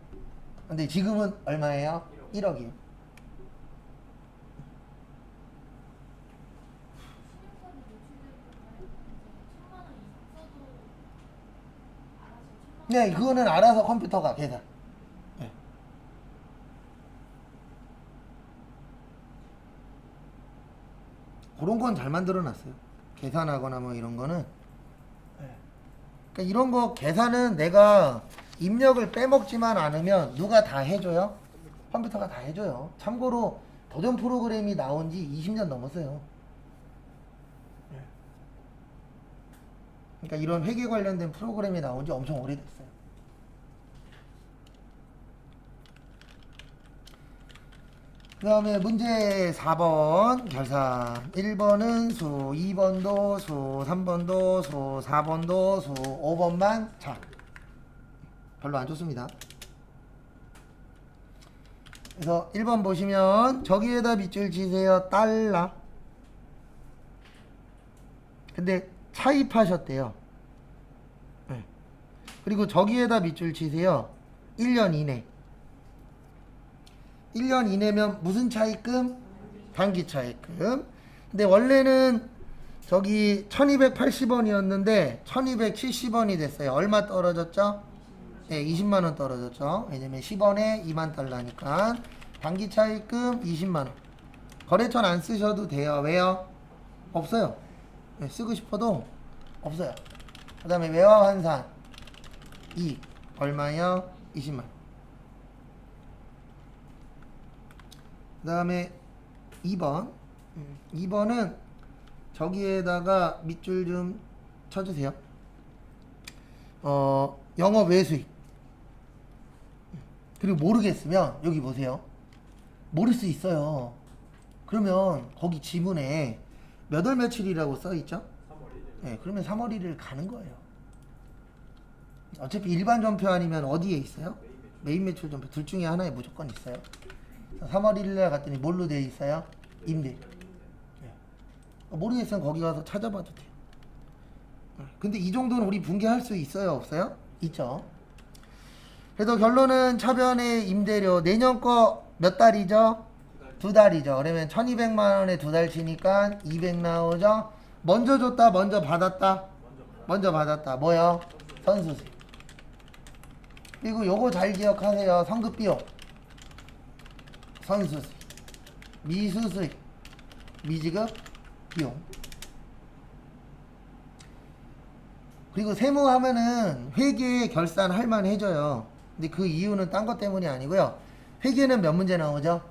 [SPEAKER 1] 근데 지금은 얼마예요? 1억이에요. 네, 그거는 알아서 컴퓨터가 계산. 네. 그런 건 잘 만들어 놨어요. 계산하거나 뭐 이런 거는. 네. 그러니까 이런 거 계산은 내가 입력을 빼먹지만 않으면 누가 다 해줘요? 컴퓨터가 다 해줘요. 참고로 도전 프로그램이 나온 지 20년 넘었어요. 네. 그러니까 이런 회계 관련된 프로그램이 나온 지 엄청 오래됐어요. 그 다음에 문제 4번 결산. 1번은 수, 2번도 수, 3번도 수, 4번도 수, 5번만 자. 별로 안 좋습니다. 그래서 1번 보시면 저기에다 밑줄 치세요. 달러. 근데 차입하셨대요. 네. 그리고 저기에다 밑줄 치세요. 1년 이내. 1년 이내면 무슨 차입금? 단기 차입금. 근데 원래는 저기 1280원이었는데 1270원이 됐어요. 얼마 떨어졌죠? 네, 20만원 떨어졌죠. 왜냐면 10원에 2만 달러니까. 단기 차입금 20만원. 거래처는 안 쓰셔도 돼요. 왜요? 없어요. 네, 쓰고 싶어도 없어요. 그 다음에 외화 환산 이익 얼마요? 20만. 그 다음에 2번. 2번은 저기에다가 밑줄 좀 쳐주세요. 영업 외수익. 그리고 모르겠으면 여기 보세요. 모를 수 있어요. 그러면 거기 지문에 몇 월 며칠이라고 써있죠? 3월 1일. 네, 그러면 3월 1일 가는 거예요. 어차피 일반 전표 아니면 어디에 있어요? 매입 매출 전표 둘 중에 하나에 무조건 있어요. 3월 1일 날 갔더니 뭘로 되어 있어요? 임대. 네. 모르겠으면 거기 가서 찾아봐도 돼요. 근데 이 정도는 우리 분개할 수 있어요? 없어요? 있죠. 그래서 결론은 차변의 임대료 내년 거 몇 달이죠? 2달이죠. 그러면 1200만 원에 2달 치니까 200 나오죠. 먼저 줬다, 먼저 받았다. 먼저 받았다. 뭐요? 선수세. 그리고 요거 잘 기억하세요. 성급 비용, 선수세, 미수수익, 미지급 비용. 그리고 세무하면은 회계 결산 할만 해져요. 근데 그 이유는 딴 것 때문이 아니고요. 회계는 몇 문제 나오죠?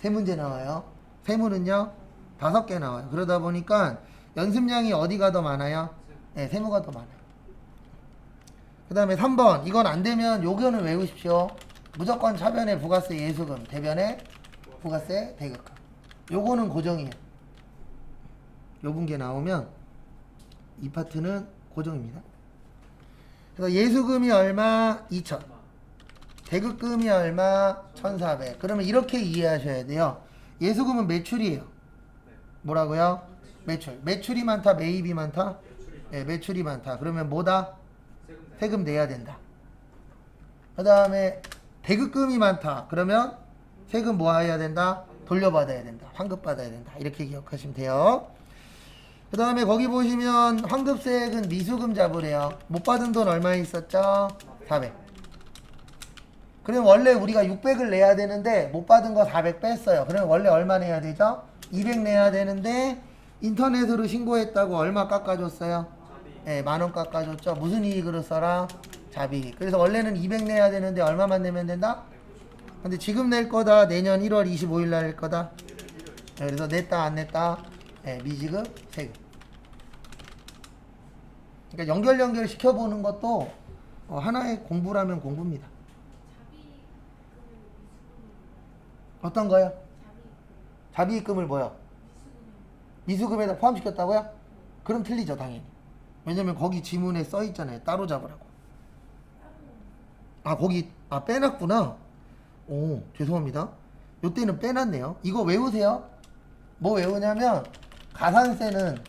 [SPEAKER 1] 3문제 나와요. 세무는요? 5개 나와요. 그러다 보니까 연습량이 어디가 더 많아요? 네, 세무가 더 많아요. 그 다음에 3번. 이건 안 되면 요거는 외우십시오. 무조건 차변에 부가세 예수금, 대변에 부가세 대급금. 요거는 고정이에요. 요 분계 나오면 이 파트는 고정입니다. 그래서 예수금이 얼마? 2천. 대급금이 얼마? 1,400. 그러면 이렇게 이해하셔야 돼요. 예수금은 매출이에요. 뭐라고요? 매출. 매출이 많다, 매입이 많다? 네, 매출이 많다. 그러면 뭐다? 세금 내야 된다. 그 다음에 대급금이 많다. 그러면 세금 뭐 해야 된다? 돌려받아야 된다. 환급받아야 된다. 이렇게 기억하시면 돼요. 그 다음에 거기 보시면 환급세액은 미수금 잡으래요. 못 받은 돈 얼마 있었죠? 400. 그럼 원래 우리가 600을 내야 되는데 못 받은 거 400 뺐어요. 그러면 원래 얼마 내야 되죠? 200 내야 되는데 인터넷으로 신고했다고 얼마 깎아줬어요? 네, 10,000원 깎아줬죠. 무슨 이익으로 써라? 자비익. 그래서 원래는 200 내야 되는데 얼마만 내면 된다? 근데 지금 낼 거다. 내년 1월 25일 날 낼 거다. 네, 그래서 냈다 안 냈다? 네, 미지급 세금. 그러니까 연결 시켜보는 것도 하나의 공부라면 공부입니다. 어떤 거요? 자비입금을 뭐요? 미수금에다 포함시켰다고요? 그럼 틀리죠, 당연히. 왜냐면 거기 지문에 써 있잖아요. 따로 잡으라고. 아, 거기 빼놨구나. 오, 죄송합니다. 요때는 빼놨네요. 이거 외우세요. 뭐 외우냐면 가산세는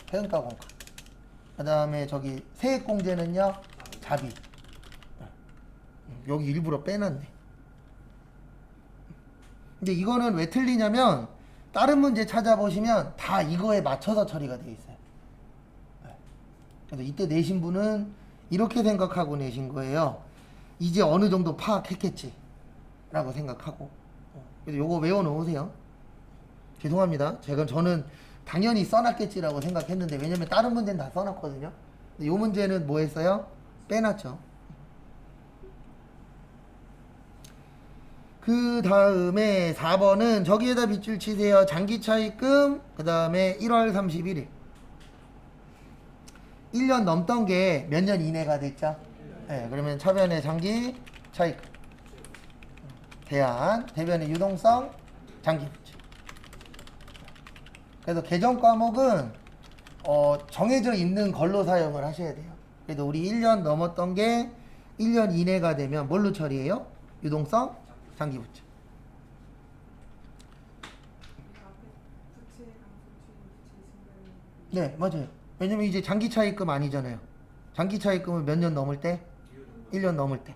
[SPEAKER 1] 세금과 공과. 그 다음에 저기 세액공제는요 자비. 여기 일부러 빼놨네. 근데 이거는 왜 틀리냐면 다른 문제 찾아보시면 다 이거에 맞춰서 처리가 되어 있어요. 그래서 이때 내신 분은 이렇게 생각하고 내신 거예요. 이제 어느 정도 파악했겠지 라고 생각하고. 그래서 요거 외워 놓으세요. 죄송합니다. 저는 당연히 써놨겠지라고 생각했는데 왜냐면 다른 문제는 다 써놨거든요. 근데 요 문제는 뭐 했어요? 빼놨죠. 그 다음에 4번은 저기에다 빗줄 치세요. 장기차입금 그 다음에 1월 31일 1년 넘던 게 몇 년 이내가 됐죠? 네, 그러면 차변의 장기차입금 대안 대변의 유동성 장기부채. 그래서 개정 과목은 정해져 있는 걸로 사용을 하셔야 돼요. 그래도 우리 1년 넘었던 게 1년 이내가 되면 뭘로 처리해요? 유동성 장기부채. 네, 맞아요. 왜냐면 이제 장기차입금 아니잖아요. 장기차입금은 몇 년 넘을 때? 1년 넘을 때.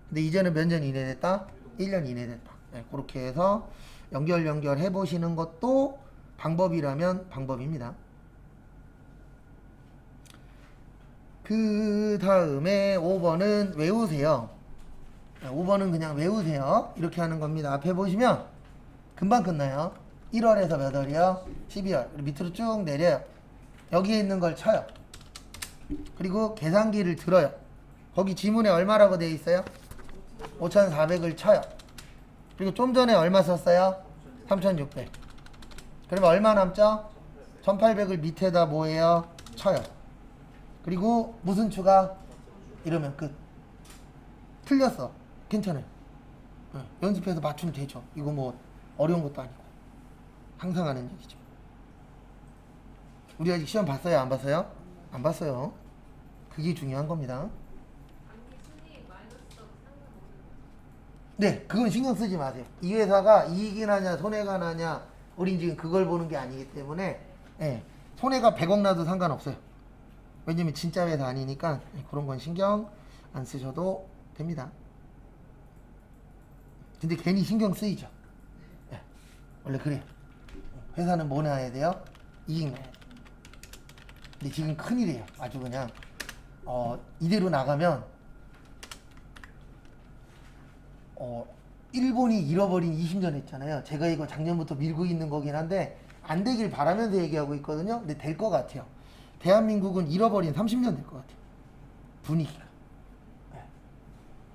[SPEAKER 1] 근데 이제는 몇 년 이내 됐다? 1년 이내 됐다. 네, 그렇게 해서 연결 해보시는 것도 방법이라면 방법입니다. 그 다음에 5번은 외우세요. 5번은 그냥 외우세요. 이렇게 하는 겁니다. 앞에 보시면 금방 끝나요. 1월에서 몇 월이요? 12월. 밑으로 쭉 내려요. 여기에 있는 걸 쳐요. 그리고 계산기를 들어요. 거기 지문에 얼마라고 되어 있어요? 5,400을 쳐요. 그리고 좀 전에 얼마 썼어요? 3,600. 그러면 얼마 남죠? 1,800을 밑에다 뭐예요? 쳐요. 그리고 무슨 추가? 이러면 끝. 틀렸어. 괜찮아요. 연습해서 맞추면 되죠. 이거 뭐 어려운 것도 아니고 항상 하는 얘기죠. 우리 아직 시험 봤어요? 안 봤어요? 안 봤어요. 그게 중요한 겁니다. 네, 그건 신경 쓰지 마세요. 이 회사가 이익이 나냐 손해가 나냐 우린 지금 그걸 보는 게 아니기 때문에 손해가 100억 나도 상관없어요. 왜냐면 진짜 회사 아니니까 그런 건 신경 안 쓰셔도 됩니다. 근데 괜히 신경 쓰이죠. 예. 원래 그래요. 회사는 뭐 나야 돼요? 이익 나야 돼. 근데 지금 큰일이에요. 아주 그냥 이대로 나가면 일본이 잃어버린 20년 했잖아요. 제가 이거 작년부터 밀고 있는 거긴 한데 안 되길 바라면서 얘기하고 있거든요. 근데 될 것 같아요. 대한민국은 잃어버린 30년 될 것 같아요. 분위기가. 네.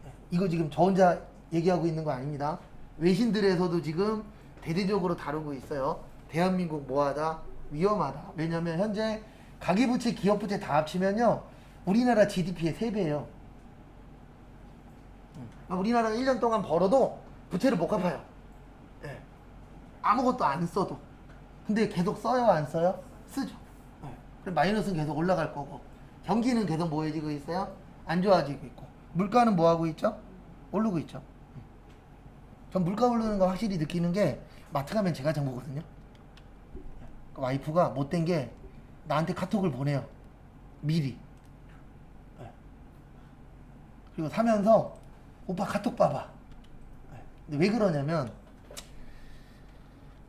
[SPEAKER 1] 네. 이거 지금 저 혼자 얘기하고 있는 거 아닙니다. 외신들에서도 지금 대대적으로 다루고 있어요. 대한민국 뭐하다? 위험하다. 왜냐면 현재 가계부채, 기업부채 다 합치면요. 우리나라 GDP의 3배예요. 우리나라가 1년 동안 벌어도 부채를 못 갚아요. 네. 아무것도 안 써도. 근데 계속 써요, 안 써요? 쓰죠. 네. 그럼 마이너스는 계속 올라갈 거고. 경기는 계속 뭐해지고 있어요? 안 좋아지고 있고. 물가는 뭐 하고 있죠? 오르고 있죠. 전 물가 오르는 거 확실히 느끼는 게 마트 가면 제가 장 보거든요. 그 와이프가 못된 게 나한테 카톡을 보내요. 미리. 네. 그리고 사면서 오빠 카톡 봐봐. 네. 근데 왜 그러냐면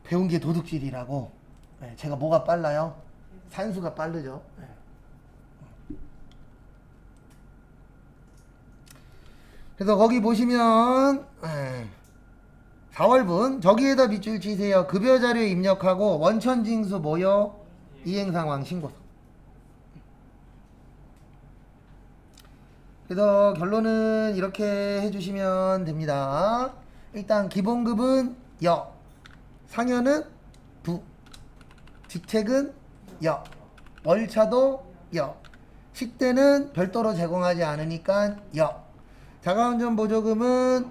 [SPEAKER 1] 배운 게 도둑질이라고. 네. 제가 뭐가 빨라요? 산수가 빠르죠. 네. 그래서 거기 보시면 4월분 저기에다 밑줄 치세요. 급여 자료 입력하고 원천징수 모여 이행상황 신고서. 그래서 결론은 이렇게 해주시면 됩니다. 일단 기본급은 여, 상여는 부, 직책은 여, 월차도 여, 식대는 별도로 제공하지 않으니까 여, 자가운전 보조금은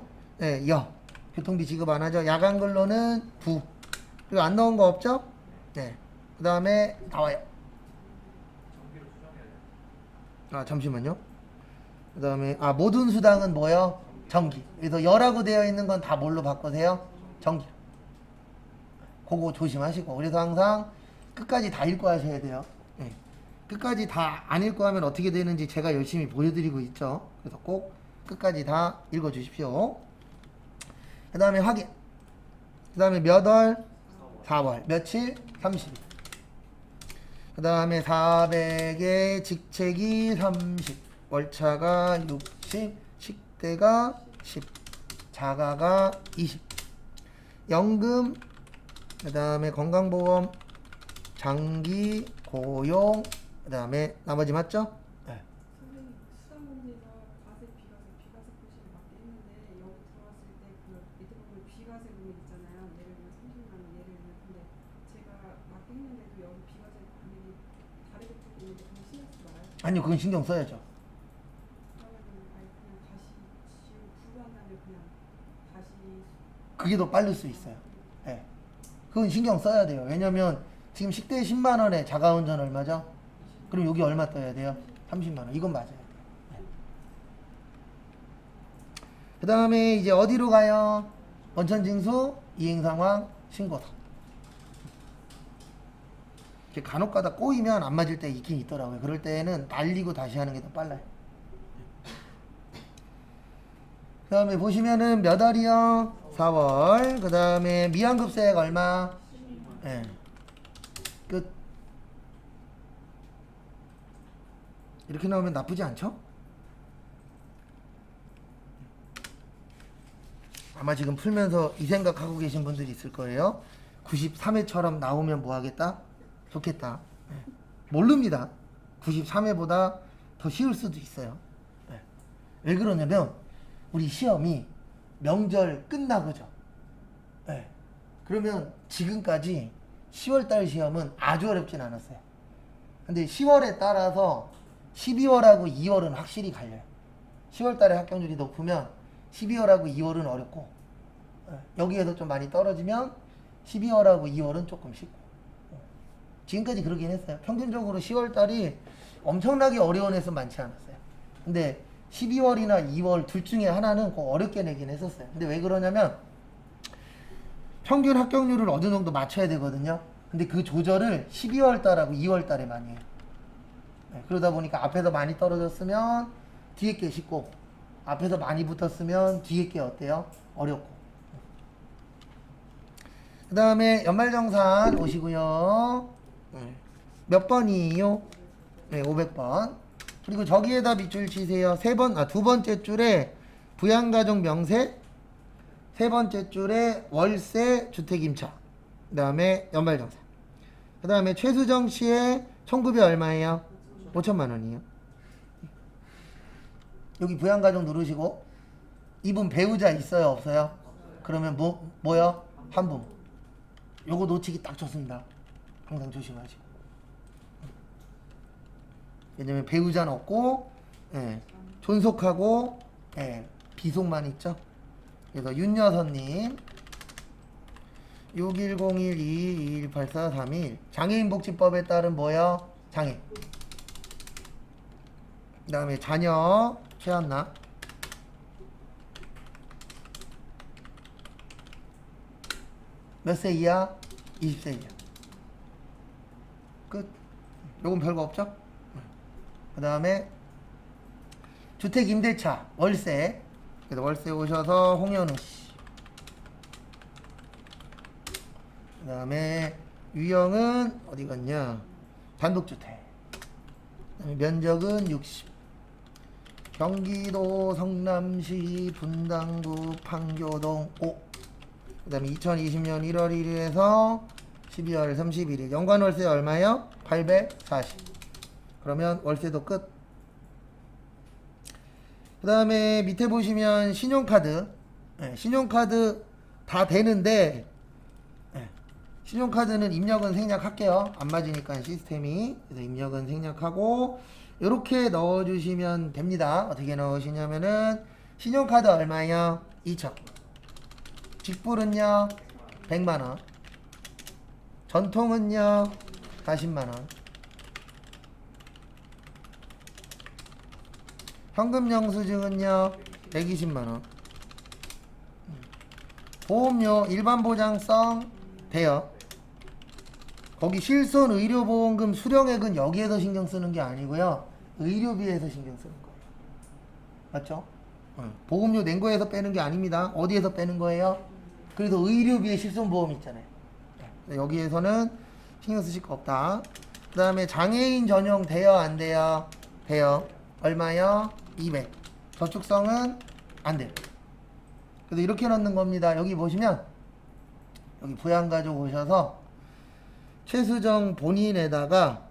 [SPEAKER 1] 여, 교통비 지급 안 하죠. 야간 근로는 부. 그리고 안 넣은 거 없죠? 네. 그 다음에 나와요. 잠시만요. 그 다음에 모든 수당은 뭐요? 정기. 그래서 여라고 되어 있는 건 다 뭘로 바꾸세요? 정기. 그거 조심하시고. 그래서 항상 끝까지 다 읽고 하셔야 돼요. 네. 끝까지 다 안 읽고 하면 어떻게 되는지 제가 열심히 보여드리고 있죠. 그래서 꼭 끝까지 다 읽어 주십시오. 그 다음에 확인. 그 다음에 몇 월? 4월. 며칠? 30일. 그 다음에 400에 직책이 30, 월차가 60, 식대가 10, 자가가 20, 연금, 그 다음에 건강보험, 장기, 고용, 그 다음에 나머지 맞죠? 네.
[SPEAKER 3] 선생님, 수당공제에서 과세, 비과세 표시를 맞게 했는데 여기 들어왔을 때 그 밑에 보면 비과세 금액 있잖아요. 예를 들면 30만 원, 예를 들면 근데 제가 맞게 했는데도 여기 비과세 금액이 다르게 또 있는데 그건 신경 쓰지 말아요.
[SPEAKER 1] 아니요, 그건 신경 써야죠.
[SPEAKER 3] 그러면 아예 그냥 다시 지우고 불구한 다음에 그냥 다시
[SPEAKER 1] 그게 더 빠를 수 있어요. 네. 그건 신경 써야 돼요. 왜냐면 지금 식대 10만 원에 자가운전 얼마죠? 그럼 여기 얼마 떠야 돼요? 30만 원. 이건 맞아요. 네. 그 다음에 이제 어디로 가요? 원천징수, 이행상황, 신고서. 이렇게 간혹가다 꼬이면 안 맞을 때 있긴 있더라고요. 그럴 때는 날리고 다시 하는 게 더 빨라요. 그 다음에 보시면은 몇 월이요? 4월. 그 다음에 미완급세액 얼마? 예. 끝. 이렇게 나오면 나쁘지 않죠? 아마 지금 풀면서 이 생각하고 계신 분들이 있을 거예요. 93회처럼 나오면 뭐 하겠다? 좋겠다. 예. 모릅니다. 93회보다 더 쉬울 수도 있어요. 예. 왜 그러냐면 우리 시험이 명절 끝나고죠. 예. 그러면 지금까지 10월달 시험은 아주 어렵진 않았어요. 근데 10월에 따라서 12월하고 2월은 확실히 갈려요. 10월달에 합격률이 높으면 12월하고 2월은 어렵고, 여기에서 좀 많이 떨어지면 12월하고 2월은 조금 쉽고. 지금까지 그러긴 했어요. 평균적으로 10월달이 엄청나게 어려운 애는 많지 않았어요. 근데 12월이나 2월 둘 중에 하나는 꼭 어렵게 내긴 했었어요. 근데 왜 그러냐면 평균 합격률을 어느 정도 맞춰야 되거든요. 근데 그 조절을 12월달하고 2월달에 많이 해요. 네, 그러다 보니까 앞에서 많이 떨어졌으면 뒤에 게 쉽고, 앞에서 많이 붙었으면 뒤에 게 어때요? 어렵고. 그 다음에 연말정산 오시고요. 몇 번이에요? 네, 500번. 그리고 저기에다 밑줄 치세요. 두 번째 줄에 부양가족 명세, 세 번째 줄에 월세 주택임차, 그 다음에 연말정산. 그 다음에 최수정 씨의 총급이 얼마예요? 5천만 원이에요. 여기 부양가족 누르시고 이분 배우자 있어요 없어요? 그러면 뭐요? 한분. 요거 놓치기 딱 좋습니다. 항상 조심하시고. 왜냐면 배우자는 없고 존속하고 비속만 있죠. 그래서 윤여선님 610122184321 장애인복지법에 따른 뭐요? 장애. 그 다음에 자녀 최한나 몇 세 이하? 20세 이하. 끝. 요건 별거 없죠? 그 다음에 주택 임대차 월세. 그래서 월세 오셔서 홍현우 씨. 그 다음에 유형은 어디 갔냐? 단독주택. 그다음에 면적은 60. 경기도 성남시 분당구 판교동 5. 그 다음에 2020년 1월 1일에서 12월 31일 연간 월세 얼마요? 840. 그러면 월세도 끝. 그 다음에 밑에 보시면 신용카드. 신용카드 다 되는데 신용카드는 입력은 생략할게요. 안 맞으니까 시스템이. 그래서 입력은 생략하고 이렇게 넣어주시면 됩니다. 어떻게 넣으시냐면은 신용카드 얼마예요? 2천. 직불은요? 100만원. 전통은요? 40만원. 현금 영수증은요? 120만원. 보험료 일반 보장성 돼요. 거기 실손 의료보험금 수령액은 여기에서 신경 쓰는 게 아니고요. 의료비에서 신경 쓰는 거예요. 맞죠? 보험료 낸 거에서 빼는 게 아닙니다. 어디에서 빼는 거예요? 그래도 의료비에 실손보험 있잖아요. 여기에서는 신경 쓰실 거 없다. 그 다음에 장애인 전용 돼요? 안 돼요? 돼요. 얼마요? 200. 저축성은 안 돼요. 그래서 이렇게 넣는 겁니다. 여기 보시면 여기 부양가족 오셔서 최수정 본인에다가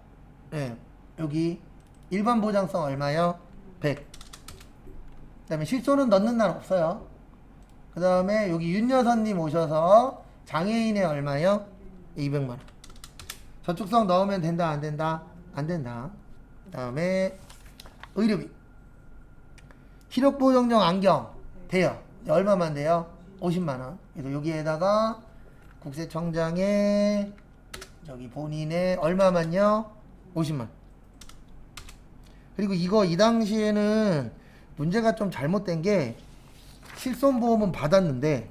[SPEAKER 1] 여기 일반 보장성 얼마요? 100. 그 다음에 실손은 넣는 날 없어요. 그 다음에 여기 윤여선님 오셔서 장애인의 얼마요? 200만원. 저축성 넣으면 된다 안 된다? 안 된다. 그 다음에 의료비 시력보정용 안경 돼요. 얼마만 돼요? 50만원. 그래서 여기에다가 국세청장에 저기 본인의 얼마만요? 50만. 그리고 이거 이 당시에는 문제가 좀 잘못된 게 실손보험은 받았는데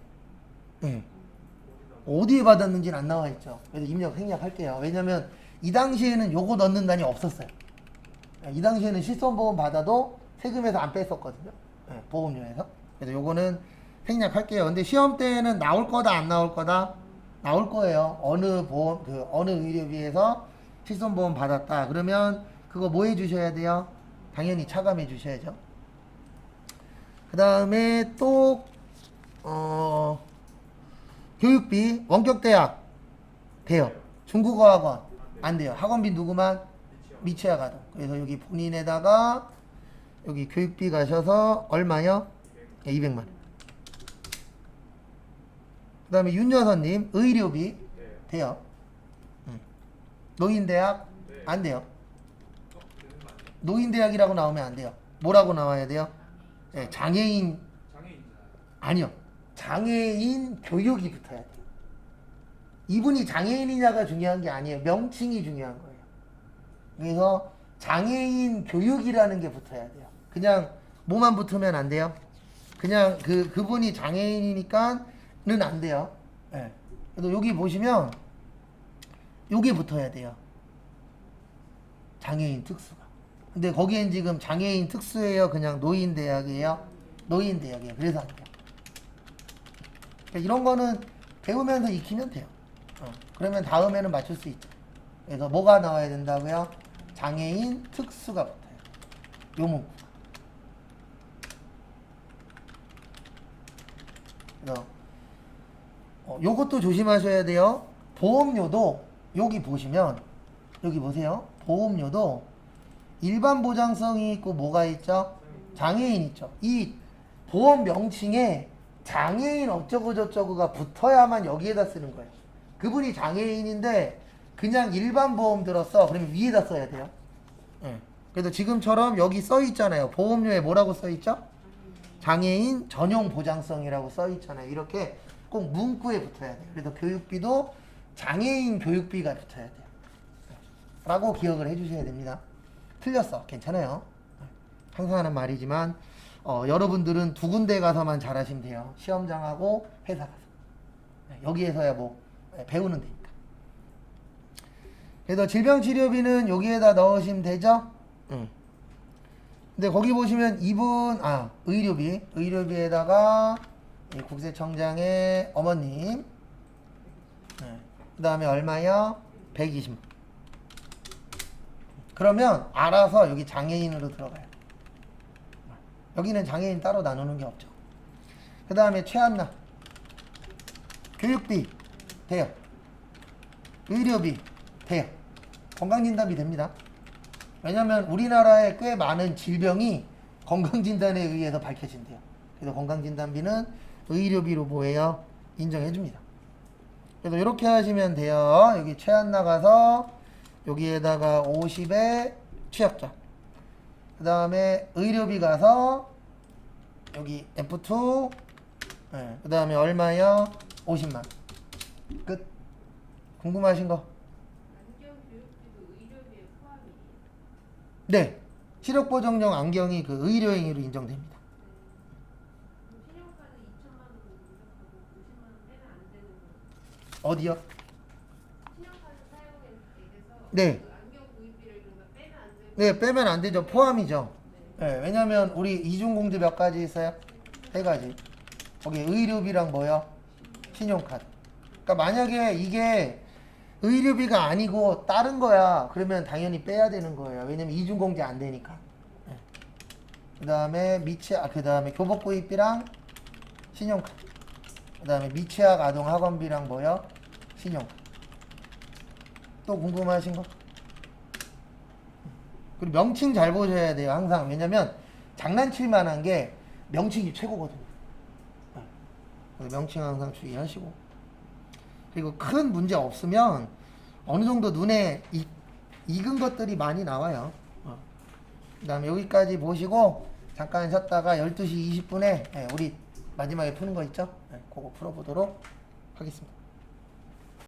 [SPEAKER 1] 어디에 받았는지는 안 나와 있죠. 그래서 입력 생략할게요. 왜냐면 이 당시에는 요거 넣는 단이 없었어요. 이 당시에는 실손보험 받아도 세금에서 안 뺐었거든요. 보험료에서. 그래서 요거는 생략할게요. 근데 시험 때는 나올 거다 안 나올 거다? 나올 거예요. 어느 보험 어느 의료비에서 실손보험 받았다. 그러면 그거 뭐 해주셔야 돼요? 당연히 차감해 주셔야죠. 그 다음에 또 교육비 원격대학 돼요. 중국어학원 안 돼요. 학원비 누구만? 미취학 아동. 그래서 여기 본인에다가 여기 교육비 가셔서 얼마요? 200만. 그 다음에 윤여선님 의료비 돼요. 노인대학 안 돼요. 노인대학이라고 나오면 안 돼요. 뭐라고 나와야 돼요? 장애인 아니요. 장애인 교육이 붙어야 돼요. 이분이 장애인이냐가 중요한 게 아니에요. 명칭이 중요한 거예요. 그래서 장애인 교육이라는 게 붙어야 돼요. 그냥 뭐만 붙으면 안 돼요. 그냥 그분이 장애인이니까는 안 돼요. 그래서 여기 보시면 요게 붙어야 돼요. 장애인 특수가. 근데 거기엔 지금 장애인 특수예요? 그냥 노인대학이에요? 노인대학이에요. 그래서 안 돼요. 그러니까 이런 거는 배우면서 익히면 돼요. 그러면 다음에는 맞출 수 있죠. 그래서 뭐가 나와야 된다고요? 장애인 특수가 붙어요. 요 문구가. 그래서 요것도 조심하셔야 돼요. 보험료도 여기 보시면 여기 보세요. 보험료도 일반 보장성이 있고 뭐가 있죠? 장애인 있죠. 이 보험 명칭에 장애인 어쩌고 저쩌고가 붙어야만 여기에다 쓰는 거예요. 그분이 장애인인데 그냥 일반 보험 들었어. 그러면 위에다 써야 돼요. 그래서 지금처럼 여기 써 있잖아요. 보험료에 뭐라고 써 있죠? 장애인 전용 보장성이라고 써 있잖아요. 이렇게 꼭 문구에 붙어야 돼요. 그래서 교육비도 장애인 교육비가 붙어야 돼요. 라고 기억을 해주셔야 됩니다. 틀렸어. 괜찮아요. 항상 하는 말이지만 여러분들은 두 군데 가서만 잘하시면 돼요. 시험장하고 회사 가서. 여기에서야 뭐 배우는 데니까. 그래서 질병치료비는 여기에다 넣으시면 되죠? 근데 거기 보시면 이분 의료비에다가 국세청장의 어머님 그 다음에 얼마요? 120만. 그러면 알아서 여기 장애인으로 들어가요. 여기는 장애인 따로 나누는 게 없죠. 그 다음에 최한나 교육비 돼요. 의료비 돼요. 건강진단비 됩니다. 왜냐면 우리나라에 꽤 많은 질병이 건강진단에 의해서 밝혀진대요. 그래서 건강진단비는 의료비로 뭐예요? 인정해줍니다. 그래서 이렇게 하시면 돼요. 여기 최한나 가서 여기에다가 50에 취약자. 그 다음에 의료비 가서 여기 F2. 그 다음에 얼마요? 50만. 끝. 궁금하신 거?
[SPEAKER 2] 안경 교육비도 의료비에 포함이에요?
[SPEAKER 1] 네. 시력보정용 안경이 그 의료행위로 인정됩니다.
[SPEAKER 2] 그럼 신용카드 2천만 원으로 누적하고 50만 원 빼면 안 되는 거예요?
[SPEAKER 1] 어디요?
[SPEAKER 2] 신용카드 사용에 대해서
[SPEAKER 1] 네.
[SPEAKER 2] 그 안경 구입비를 그러면 빼면 안 돼요?
[SPEAKER 1] 네, 빼면 안 되죠. 포함이죠. 네, 왜냐면 우리 이중공제 몇 가지 있어요? 3가지. 거기 의료비랑 뭐요? 신용카드. 그러니까 만약에 이게 의료비가 아니고 다른 거야. 그러면 당연히 빼야 되는 거예요. 왜냐면 이중공제 안 되니까. 네. 그 다음에 그 다음에 교복구입비랑 신용카드. 그 다음에 미취학 아동 학원비랑 뭐요? 신용카드. 또 궁금하신 거? 그리고 명칭 잘 보셔야 돼요. 항상. 왜냐면 장난칠 만한 게 명칭이 최고거든요. 그래서 명칭 항상 주의하시고. 그리고 큰 문제 없으면 어느 정도 눈에 익은 것들이 많이 나와요. 그 다음에 여기까지 보시고 잠깐 쉬었다가 12시 20분에 우리 마지막에 푸는 거 있죠? 그거 풀어보도록 하겠습니다.